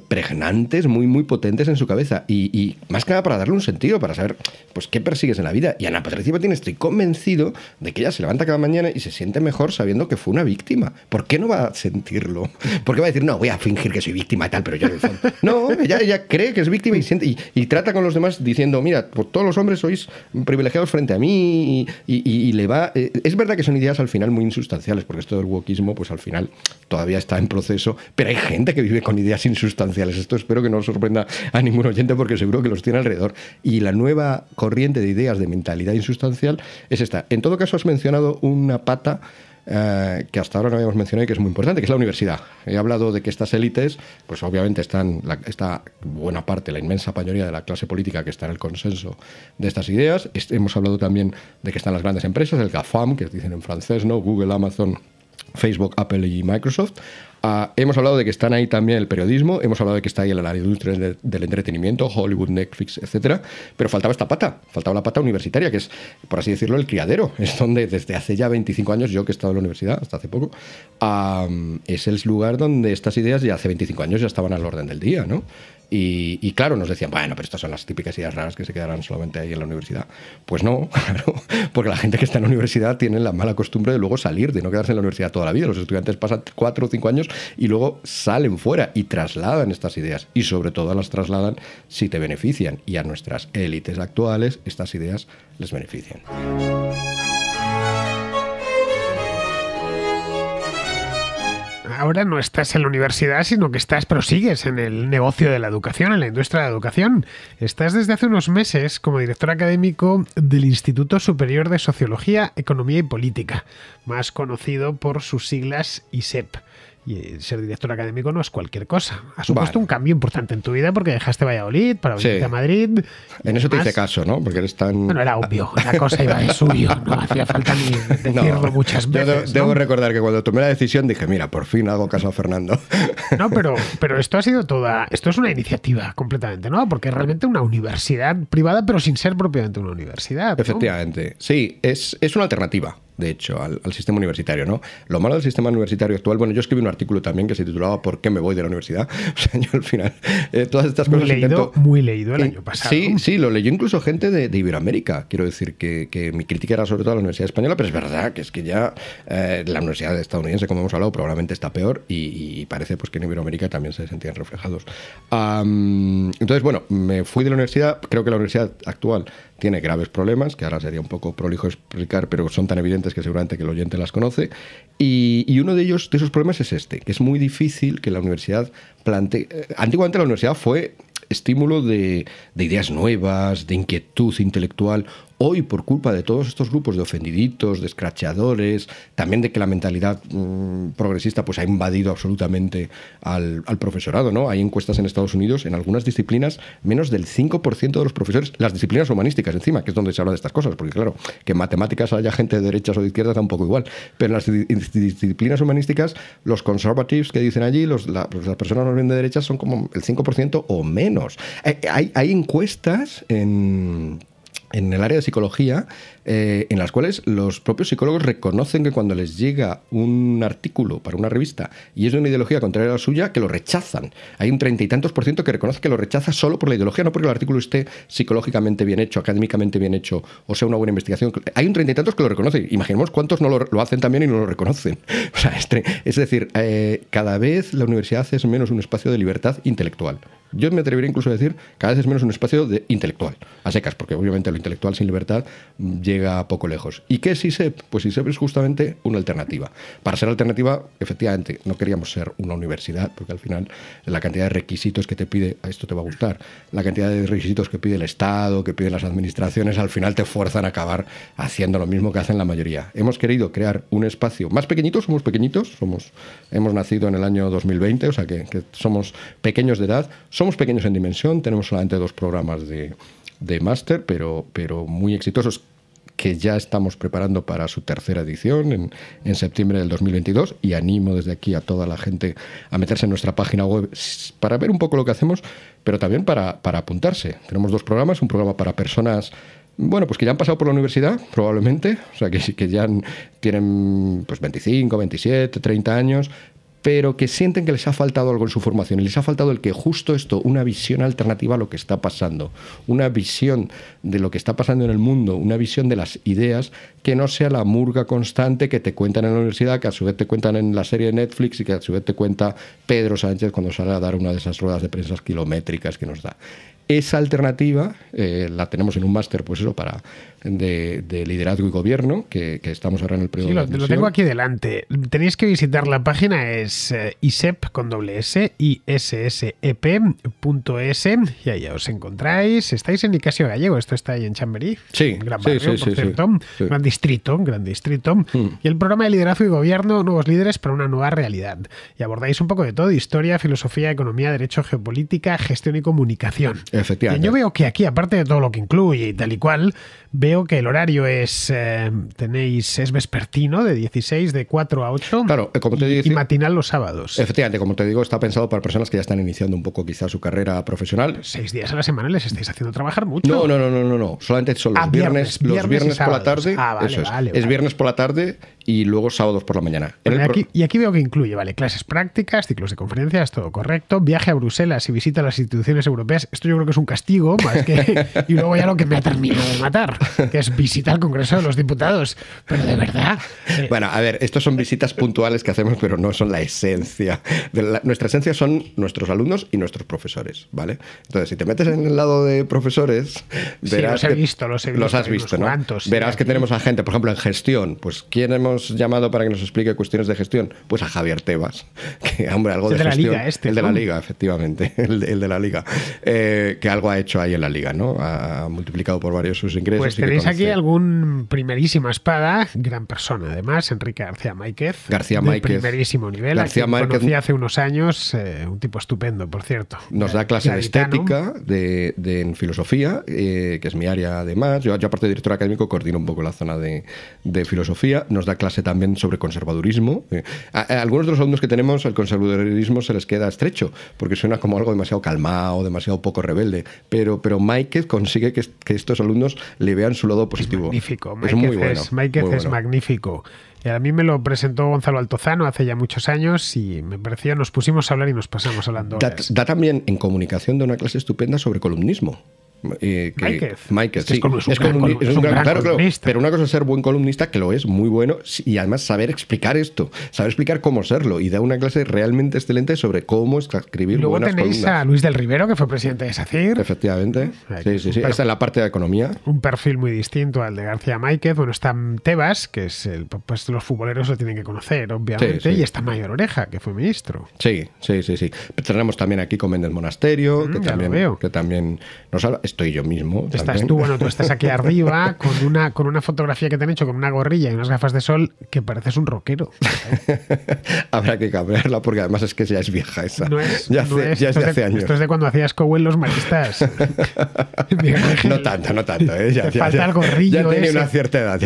pregnantes, muy potentes en su cabeza, y más que nada para darle un sentido, para saber, pues, qué persigues en la vida. Y Ana Patricia Botín, estoy convencido de que ella se levanta cada mañana y se siente mejor sabiendo que fue una víctima. ¿Por qué no va a sentirlo? ¿Por qué va a decir, no, voy a fingir que soy víctima y tal, pero yo en el fondo? No, ella cree que es víctima y siente, y trata con los demás diciendo, mira, pues todos los hombres sois privilegiados frente a mí, y le va... Es verdad que son ideas al final muy insustanciales, porque esto del wokismo, pues al final todavía está en proceso, pero hay gente que vive con ideas insustanciales. Esto espero que no sorprenda a ningún oyente, porque seguro que los tiene alrededor. Y la nueva corriente de ideas de mentalidad insustancial es esta. En todo caso, has mencionado una pata que hasta ahora no habíamos mencionado y que es muy importante, que es la universidad. He hablado de que estas élites, pues obviamente está buena parte, la inmensa mayoría de la clase política que está en el consenso de estas ideas. Hemos hablado también de que están las grandes empresas, el GAFAM, que dicen en francés, ¿no? Google, Amazon, Facebook, Apple y Microsoft. Hemos hablado de que están ahí también el periodismo, hemos hablado de que está ahí la industria del entretenimiento, Hollywood, Netflix, etcétera, pero faltaba esta pata, faltaba la pata universitaria, que es, por así decirlo, el criadero. Es donde desde hace ya 25 años, yo que he estado en la universidad hasta hace poco, es el lugar donde estas ideas ya hace 25 años ya estaban al orden del día, ¿no? Y claro, nos decían, bueno, pero estas son las típicas ideas raras que se quedarán solamente ahí en la universidad. Pues no, claro, porque la gente que está en la universidad tiene la mala costumbre de luego salir, de no quedarse en la universidad toda la vida. Los estudiantes pasan 4 o 5 años y luego salen fuera y trasladan estas ideas. Y sobre todo las trasladan si te benefician. Y a nuestras élites actuales estas ideas les benefician. Ahora no estás en la universidad, sino que pero sigues en el negocio de la educación, en la industria de la educación. Estás desde hace unos meses como director académico del Instituto Superior de Sociología, Economía y Política, más conocido por sus siglas ISEP. Y ser director académico no es cualquier cosa. Ha supuesto un cambio importante en tu vida porque dejaste Valladolid para venirte a Madrid. En eso te hice caso, ¿no? Porque eres tan... Bueno, era obvio. La cosa iba de suyo. No hacía falta ni decirlo muchas veces. Debo recordar que cuando tomé la decisión dije, mira, por fin hago caso a Fernando. No, pero esto ha sido esto es una iniciativa completamente, ¿no? Porque es realmente una universidad privada, pero sin ser propiamente una universidad, ¿no? Efectivamente. Sí, es una alternativa, de hecho, al sistema universitario, ¿no? Lo malo del sistema universitario actual, bueno, yo escribí un artículo también que se titulaba ¿Por qué me voy de la universidad? O sea, yo al final, todas estas cosas muy leído el año pasado. Sí, lo leyó incluso gente de Iberoamérica. Quiero decir que mi crítica era sobre todo a la Universidad Española, pero es verdad que es que ya la universidad estadounidense, como hemos hablado, probablemente está peor y parece pues que en Iberoamérica también se sentían reflejados. Entonces, bueno, me fui de la universidad. Creo que la universidad actual tiene graves problemas, que ahora sería un poco prolijo explicar, pero son tan evidentes que seguramente que el oyente las conoce. Y uno de esos problemas es este, que es muy difícil que la universidad plantee... Antiguamente la universidad fue estímulo de ideas nuevas, de inquietud intelectual. Hoy, por culpa de todos estos grupos de ofendiditos, de escrachadores, también de que la mentalidad progresista pues ha invadido absolutamente al profesorado, ¿no? Hay encuestas en Estados Unidos, en algunas disciplinas, menos del 5% de los profesores, las disciplinas humanísticas encima, que es donde se habla de estas cosas, porque claro, que en matemáticas haya gente de derechas o de izquierdas da un poco igual, pero en las disciplinas humanísticas, los conservatives que dicen allí, las personas más bien de derechas son como el 5% o menos. Hay encuestas en el área de psicología, en las cuales los propios psicólogos reconocen que cuando les llega un artículo para una revista y es de una ideología contraria a la suya, que lo rechazan. Hay un 30 y tantos % que reconoce que lo rechaza solo por la ideología, no porque el artículo esté psicológicamente bien hecho, académicamente bien hecho, o sea una buena investigación. Hay un 30 y tantos que lo reconocen. Imaginemos cuántos no lo hacen también y no lo reconocen. O sea, es decir, cada vez la universidad es menos un espacio de libertad intelectual. Yo me atrevería incluso a decir cada vez es menos un espacio de intelectual, a secas, porque obviamente lo intelectual sin libertad llega poco lejos. ¿Y qué es ISEP? Pues ISEP es justamente una alternativa. Para ser alternativa, efectivamente, no queríamos ser una universidad, porque al final la cantidad de requisitos que te pide, a esto te va a gustar, la cantidad de requisitos que pide el Estado, que piden las administraciones, al final te fuerzan a acabar haciendo lo mismo que hacen la mayoría. Hemos querido crear un espacio más pequeñito, somos pequeñitos, hemos nacido en el año 2020, o sea que somos pequeños de edad. Somos pequeños en dimensión, tenemos solamente 2 programas de máster, pero muy exitosos, que ya estamos preparando para su 3ª edición en septiembre del 2022, y animo desde aquí a toda la gente a meterse en nuestra página web para ver un poco lo que hacemos, pero también para apuntarse. Tenemos 2 programas, un programa para personas pues que ya han pasado por la universidad, probablemente, o sea que ya tienen pues 25, 27, 30 años, pero que sienten que les ha faltado algo en su formación y les ha faltado el que justo esto, una visión alternativa a lo que está pasando, una visión de lo que está pasando en el mundo, una visión de las ideas que no sea la murga constante que te cuentan en la universidad, que a su vez te cuentan en la serie de Netflix y que a su vez te cuenta Pedro Sánchez cuando sale a dar una de esas ruedas de prensa kilométricas que nos da. Esa alternativa la tenemos en un máster, pues eso, de liderazgo y gobierno, que estamos ahora en el periodo de admisión. Lo tengo aquí delante. Tenéis que visitar la página, es isep con doble s, issep.es, y ahí os encontráis. Estáis en Nicasio Gallego, esto está ahí en Chamberí. Sí, un gran barrio, por cierto. Sí. Gran distrito. Y el programa de liderazgo y gobierno, nuevos líderes para una nueva realidad. Y abordáis un poco de todo: historia, filosofía, economía, derecho, geopolítica, gestión y comunicación. Efectivamente. Yo veo que aquí, aparte de todo lo que incluye y tal y cual, veo que el horario es vespertino, de 16, de 4 a 8. Claro, como te digo, y matinal los sábados. Efectivamente, como te digo, está pensado para personas que ya están iniciando un poco quizás su carrera profesional. 6 días a la semana les estáis haciendo trabajar mucho. No. Solamente son los viernes por la tarde. Vale. Es viernes por la tarde y luego sábados por la mañana. Y aquí veo que incluye, clases prácticas, ciclos de conferencias, todo correcto, viaje a Bruselas y visita a las instituciones europeas. Esto yo creo que es un castigo, más que... Y luego ya lo que me ha terminado de matar, que es visita al Congreso de los Diputados. Pero de verdad... Bueno, a ver, estos son visitas puntuales que hacemos, pero no son la esencia. Nuestra esencia son nuestros alumnos y nuestros profesores, ¿vale? Entonces, si te metes en el lado de profesores, verás... Sí, los has visto, ¿no? Cuantos, verás que tenemos a gente, por ejemplo, en gestión. Pues, ¿quién hemos llamado para que nos explique cuestiones de gestión? Pues a Javier Tebas, que, hombre, algo de gestión... El de la Liga, efectivamente, el de la Liga. Que algo ha hecho ahí en la Liga, ¿no? Ha multiplicado por varios sus ingresos. Pues tenéis aquí algún primerísima espada, gran persona además, Enrique García Máquez. De primerísimo nivel. García Máquez conocí hace unos años, un tipo estupendo, por cierto. Nos da clase de estética, en filosofía, que es mi área además. Yo aparte de director académico, coordino un poco la zona de filosofía. Nos da clase también sobre conservadurismo. A algunos de los alumnos que tenemos, el conservadurismo se les queda estrecho, porque suena como algo demasiado calmado, demasiado poco rebelde. Pero Máquez consigue que estos alumnos le vean su lado positivo. Es magnífico. Es muy bueno. Máquez es magnífico. A mí me lo presentó Gonzalo Altozano hace ya muchos años y me pareció, nos pusimos a hablar y nos pasamos hablando horas. Da también en comunicación de una clase estupenda sobre columnismo. Máiquez, sí. Es un gran columnista. Pero una cosa es ser buen columnista, que lo es, muy bueno, y además saber explicar esto, saber explicar cómo serlo, y da una clase realmente excelente sobre cómo escribir buenas columnas. Luego tenéis a Luis del Rivero, que fue presidente de SACIR. Efectivamente. Sí. Esta es la parte de economía. Un perfil muy distinto al de García Máiquez. Bueno, está Tebas, que es pues los futboleros lo tienen que conocer, obviamente, y está Mayor Oreja, que fue ministro. Sí. Tenemos también aquí con Méndez Monasterio, que también nos habla. Estoy yo mismo. Tú estás aquí arriba con una fotografía que te han hecho con una gorrilla y unas gafas de sol que pareces un rockero. Habrá que cambiarla porque además es que ya es vieja esa. Ya es de hace años. Esto es de cuando hacías Cowell los maristas. No tanto. Falta el gorrillo. Ya tenía una cierta edad.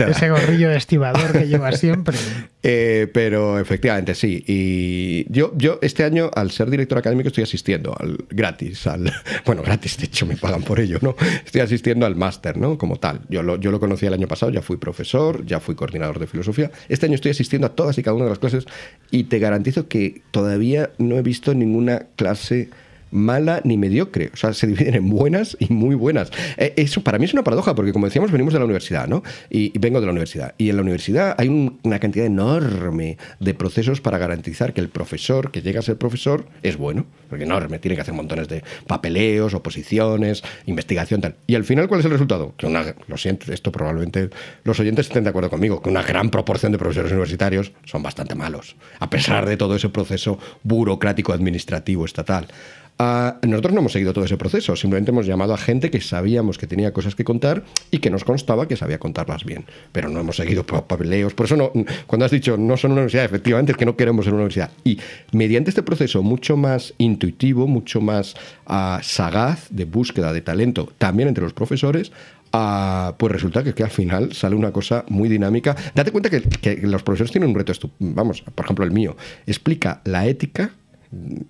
Ese gorrillo de estibador que lleva siempre. Pero efectivamente sí. Y yo este año, al ser director académico, estoy asistiendo gratis, de hecho me pagan por ello, ¿no? Estoy asistiendo al máster, ¿no? Como tal. Yo lo conocí el año pasado, ya fui profesor, ya fui coordinador de filosofía. Este año estoy asistiendo a todas y cada una de las clases y te garantizo que todavía no he visto ninguna clase mala ni mediocre. O sea, se dividen en buenas y muy buenas. Eso para mí es una paradoja, porque como decíamos, venimos de la universidad, ¿no? Y vengo de la universidad. Y en la universidad hay una cantidad enorme de procesos para garantizar que el profesor que llega a ser profesor es bueno. Porque enorme, tiene que hacer montones de papeleos, oposiciones, investigación, tal. Y al final, ¿cuál es el resultado? Que lo siento, esto probablemente los oyentes estén de acuerdo conmigo, que una gran proporción de profesores universitarios son bastante malos, a pesar de todo ese proceso burocrático, administrativo, estatal. Nosotros no hemos seguido todo ese proceso, simplemente hemos llamado a gente que sabíamos que tenía cosas que contar y que nos constaba que sabía contarlas bien, pero no hemos seguido papeleos. Por eso cuando has dicho no son una universidad, efectivamente es que no queremos ser una universidad. Y mediante este proceso mucho más intuitivo, mucho más sagaz de búsqueda de talento también entre los profesores, pues resulta que al final sale una cosa muy dinámica. Date cuenta que los profesores tienen un reto vamos, por ejemplo el mío, explica la ética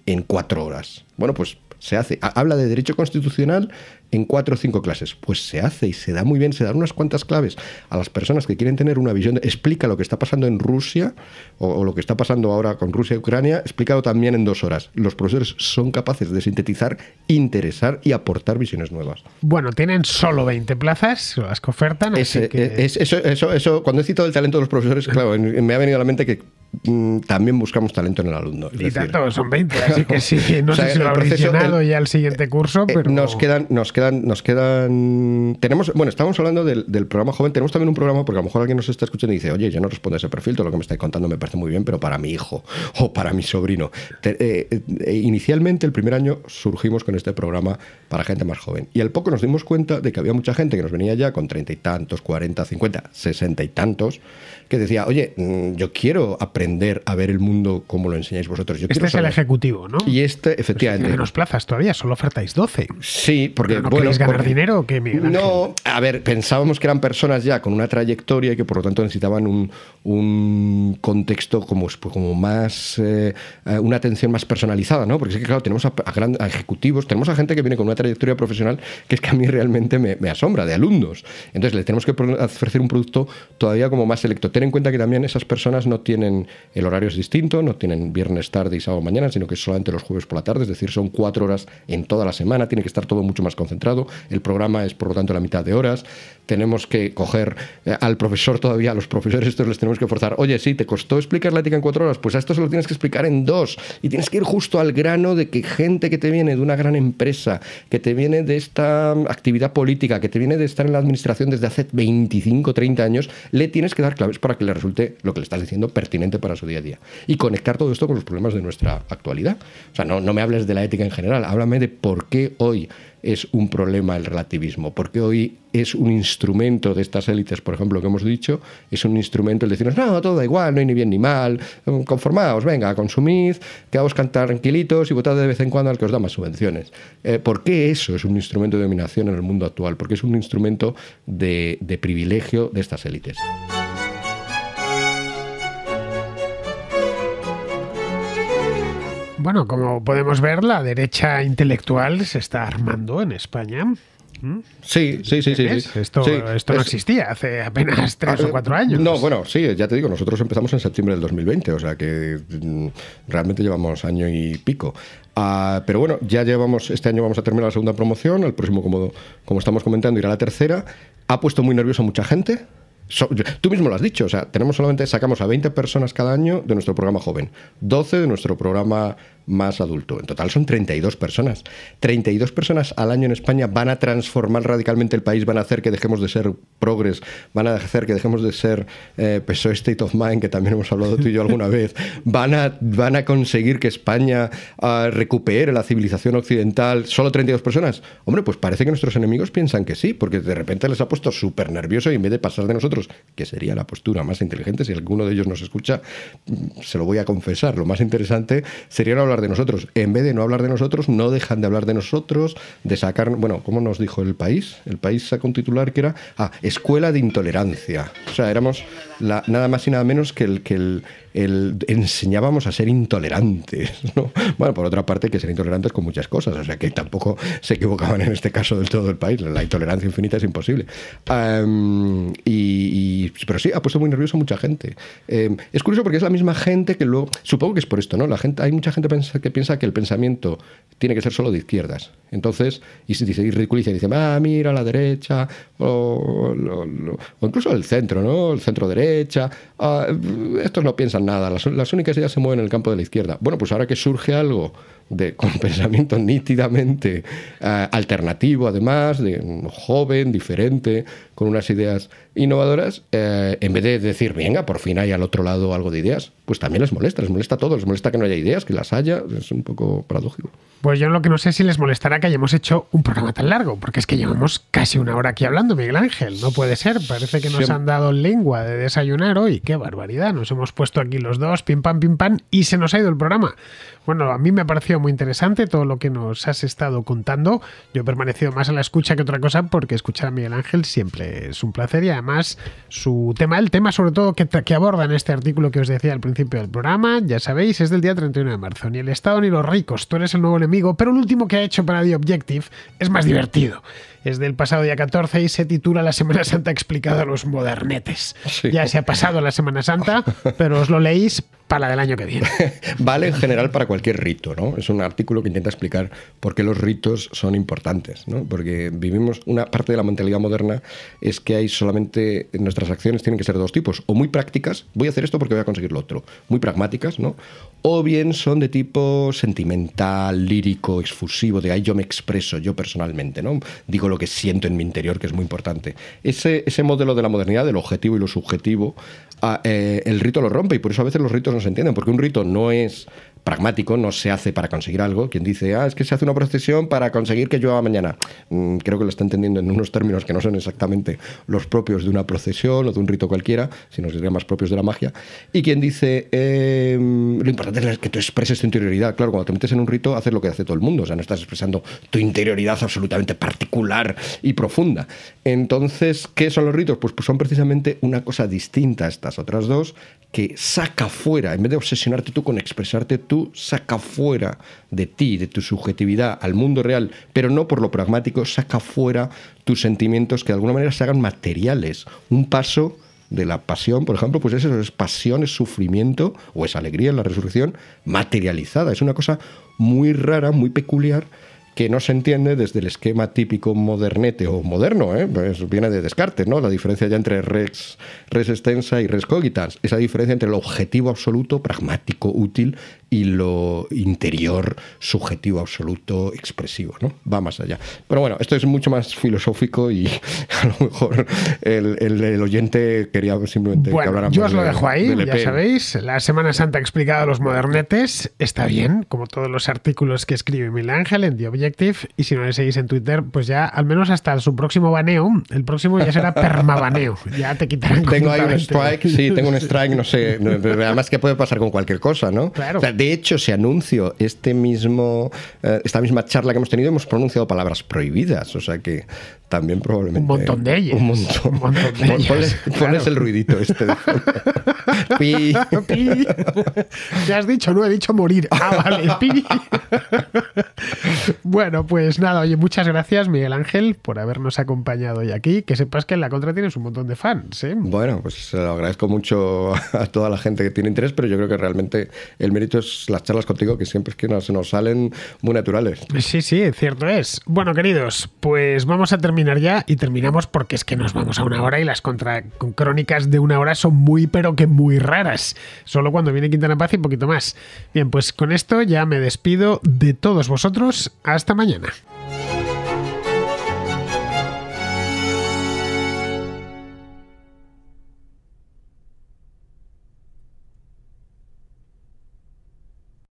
en 4 horas. Bueno, pues se hace. Habla de derecho constitucional en 4 o 5 clases. Pues se hace y se da muy bien, se dan unas cuantas claves a las personas que quieren tener una visión. Explica lo que está pasando en Rusia o lo que está pasando ahora con Rusia y Ucrania, explícalo también en 2 horas. Los profesores son capaces de sintetizar, interesar y aportar visiones nuevas. Bueno, tienen solo 20 plazas, las que ofertan. Eso, cuando he citado el talento de los profesores, claro, me ha venido a la mente que también buscamos talento en el alumno. Y tanto, son 20, así que sí, no sé si lo habréis llenado ya el siguiente curso, pero... Nos quedan... Estamos hablando del programa joven, tenemos también un programa, porque a lo mejor alguien nos está escuchando y dice, oye, yo no respondo a ese perfil, todo lo que me estáis contando me parece muy bien, pero para mi hijo o para mi sobrino. Inicialmente, el primer año, surgimos con este programa para gente más joven. Y al poco nos dimos cuenta de que había mucha gente que nos venía ya con 30 y tantos, 40, 50, 60 y tantos, que decía, oye, yo quiero aprender a ver el mundo como lo enseñáis vosotros. Este es el ejecutivo, ¿no? Y efectivamente... Pues menos plazas todavía, solo ofertáis 12. Sí, porque... ¿No queréis ganar dinero o qué, Miguel Ángel? No, a ver, pensábamos que eran personas ya con una trayectoria y que por lo tanto necesitaban un contexto como más... una atención más personalizada, ¿no? Porque es que, claro, tenemos a ejecutivos, tenemos a gente que viene con una trayectoria profesional que es que a mí realmente me asombra, de alumnos. Entonces, le tenemos que ofrecer un producto todavía como más selecto. Ten en cuenta que también esas personas no tienen... El horario es distinto, no tienen viernes tarde y sábado mañana, sino que es solamente los jueves por la tarde, es decir, son 4 horas en toda la semana, tiene que estar todo mucho más concentrado. El programa es, por lo tanto, la mitad de horas. Tenemos que coger al profesor todavía, a los profesores estos les tenemos que forzar. Oye, sí, ¿te costó explicar la ética en 4 horas? Pues a esto se lo tienes que explicar en 2. Y tienes que ir justo al grano de que gente que te viene de una gran empresa, que te viene de esta actividad política, que te viene de estar en la administración desde hace 25, 30 años, le tienes que dar claves para que le resulte lo que le estás diciendo pertinente para su día a día. Y conectar todo esto con los problemas de nuestra actualidad. O sea, no me hables de la ética en general, háblame de por qué hoy es un problema el relativismo, por qué hoy es un instrumento de estas élites, por ejemplo, que hemos dicho, es un instrumento el decirnos, no, todo da igual, no hay ni bien ni mal, conformaos, venga, consumid, quedaos tranquilitos y votad de vez en cuando al que os da más subvenciones. ¿Por qué eso es un instrumento de dominación en el mundo actual? Porque es un instrumento de privilegio de estas élites. Bueno, como podemos ver, la derecha intelectual se está armando en España. Sí. Esto no existía hace apenas 3 o 4 años. No, bueno, sí, ya te digo, nosotros empezamos en septiembre del 2020, o sea que realmente llevamos año y pico. Pero bueno, este año vamos a terminar la segunda promoción, el próximo, como estamos comentando, irá la tercera. Ha puesto muy nervioso a mucha gente. Tú mismo lo has dicho, o sea, sacamos a 20 personas cada año de nuestro programa joven, 12 de nuestro programa más adulto. En total son 32 personas. 32 personas al año en España van a transformar radicalmente el país, van a hacer que dejemos de ser progres, van a hacer que dejemos de ser PSOE State of Mind, que también hemos hablado tú y yo alguna vez, van a conseguir que España recupere la civilización occidental. ¿Solo 32 personas? Hombre, pues parece que nuestros enemigos piensan que sí, porque de repente les ha puesto súper nervioso y en vez de pasar de nosotros, que sería la postura más inteligente, si alguno de ellos nos escucha, se lo voy a confesar, lo más interesante sería no hablar de nosotros. En vez de no hablar de nosotros, no dejan de hablar de nosotros, de sacar, bueno, ¿cómo nos dijo el país? El país sacó un titular que era Escuela de Intolerancia. O sea, éramos nada más y nada menos que enseñábamos a ser intolerantes, ¿no? Bueno, por otra parte, que ser intolerantes con muchas cosas, o sea que tampoco se equivocaban en este caso del todo el país. La intolerancia infinita es imposible. Pero sí, ha puesto muy nervioso a mucha gente. Es curioso porque es la misma gente que luego, supongo que es por esto, ¿no? Hay mucha gente que piensa que el pensamiento tiene que ser solo de izquierdas. Entonces, y ridiculiza y dice, mira la derecha, o incluso el centro, ¿no? El centro derecha. Estos no piensan nada, las únicas ideas se mueven en el campo de la izquierda. Bueno, pues ahora que surge algo con pensamiento nítidamente alternativo, además, joven, diferente, con unas ideas innovadoras, en vez de decir, venga, por fin hay al otro lado algo de ideas, pues también les molesta a todos, les molesta que no haya ideas, que las haya, es un poco paradójico. Pues yo lo que no sé si les molestará que hayamos hecho un programa tan largo, porque es que llevamos casi 1 hora aquí hablando, Miguel Ángel, no puede ser, parece que nos han dado lengua de desayunar hoy, qué barbaridad, nos hemos puesto aquí los dos, pim pam, y se nos ha ido el programa. Bueno, a mí me ha parecido muy interesante todo lo que nos has estado contando. Yo he permanecido más a la escucha que otra cosa porque escuchar a Miguel Ángel siempre es un placer y además el tema sobre todo que aborda en este artículo que os decía al principio del programa, ya sabéis, es del día 31 de marzo. Ni el Estado ni los ricos, tú eres el nuevo enemigo, pero el último que ha hecho para The Objective es más divertido. Es del pasado día 14 y se titula La Semana Santa explicada a los modernetes. Sí. Ya se ha pasado la Semana Santa, pero os lo leéis para la del año que viene. Vale en general para cualquier rito, ¿no? Es un artículo que intenta explicar por qué los ritos son importantes, ¿no? Porque vivimos, una parte de la mentalidad moderna es que hay solamente, nuestras acciones tienen que ser de 2 tipos, o muy prácticas, voy a hacer esto porque voy a conseguir lo otro, muy pragmáticas, ¿no? O bien son de tipo sentimental, lírico, efusivo, de ahí yo me expreso, yo personalmente, ¿no? Digo lo que siento en mi interior, que es muy importante. Ese modelo de la modernidad, del objetivo y lo subjetivo, el rito lo rompe, y por eso a veces los ritos no se entienden, porque un rito no es pragmático, no se hace para conseguir algo. Quien dice, es que se hace una procesión para conseguir que llueva mañana. Creo que lo está entendiendo en unos términos que no son exactamente los propios de una procesión o de un rito cualquiera, sino serían más propios de la magia. Y quien dice, lo importante es que tú expreses tu interioridad. Claro, cuando te metes en un rito, haces lo que hace todo el mundo. O sea, no estás expresando tu interioridad absolutamente particular y profunda. Entonces, ¿qué son los ritos? Pues son precisamente una cosa distinta a estas otras dos, que saca fuera, en vez de obsesionarte tú con expresarte tú, saca fuera de ti, de tu subjetividad al mundo real, pero no por lo pragmático, saca fuera tus sentimientos que de alguna manera se hagan materiales. Un paso de la pasión, por ejemplo, pues eso es pasión, es sufrimiento, o es alegría en la resurrección, materializada. Es una cosa muy rara, muy peculiar, que no se entiende desde el esquema típico modernete o moderno, pues viene de Descartes, ¿no? La diferencia ya entre res extensa y res cogitans, esa diferencia entre lo objetivo absoluto, pragmático, útil, y lo interior, subjetivo absoluto, expresivo, ¿no? Va más allá. Pero bueno, esto es mucho más filosófico y a lo mejor el oyente quería simplemente que habláramos. Yo os lo dejo ahí, ya sabéis, la Semana Santa explicada a los modernetes está bien, como todos los artículos que escribe Miguel Ángel en The Objective, y si no le seguís en Twitter, pues ya al menos hasta su próximo baneo, el próximo ya será permabaneo, ya te quitarán. Tengo ahí un strike, sí, tengo un strike, no sé, además que puede pasar con cualquier cosa, ¿no? Claro. O sea, de hecho, se anunció esta misma charla que hemos tenido, hemos pronunciado palabras prohibidas, o sea que también probablemente... Un montón de ellas. Un montón de ellas. Pones el ruidito este de fondo. Pi. Pi. ¿Qué has dicho? No, he dicho morir. Ah, vale. Pi. Bueno, pues nada, oye, muchas gracias, Miguel Ángel, por habernos acompañado hoy aquí. Que sepas que en La Contra tienes un montón de fans, ¿eh? Bueno, pues se lo agradezco mucho a toda la gente que tiene interés, pero yo creo que realmente el mérito es las charlas contigo, que siempre es que se nos salen muy naturales. Sí, cierto es. Bueno, queridos, pues vamos a terminar ya, y terminamos porque es que nos vamos a una hora y las crónicas de una hora son muy, pero que muy raras. Solo cuando viene Quintana Paz y un poquito más. Bien, pues con esto ya me despido de todos vosotros. Hasta mañana.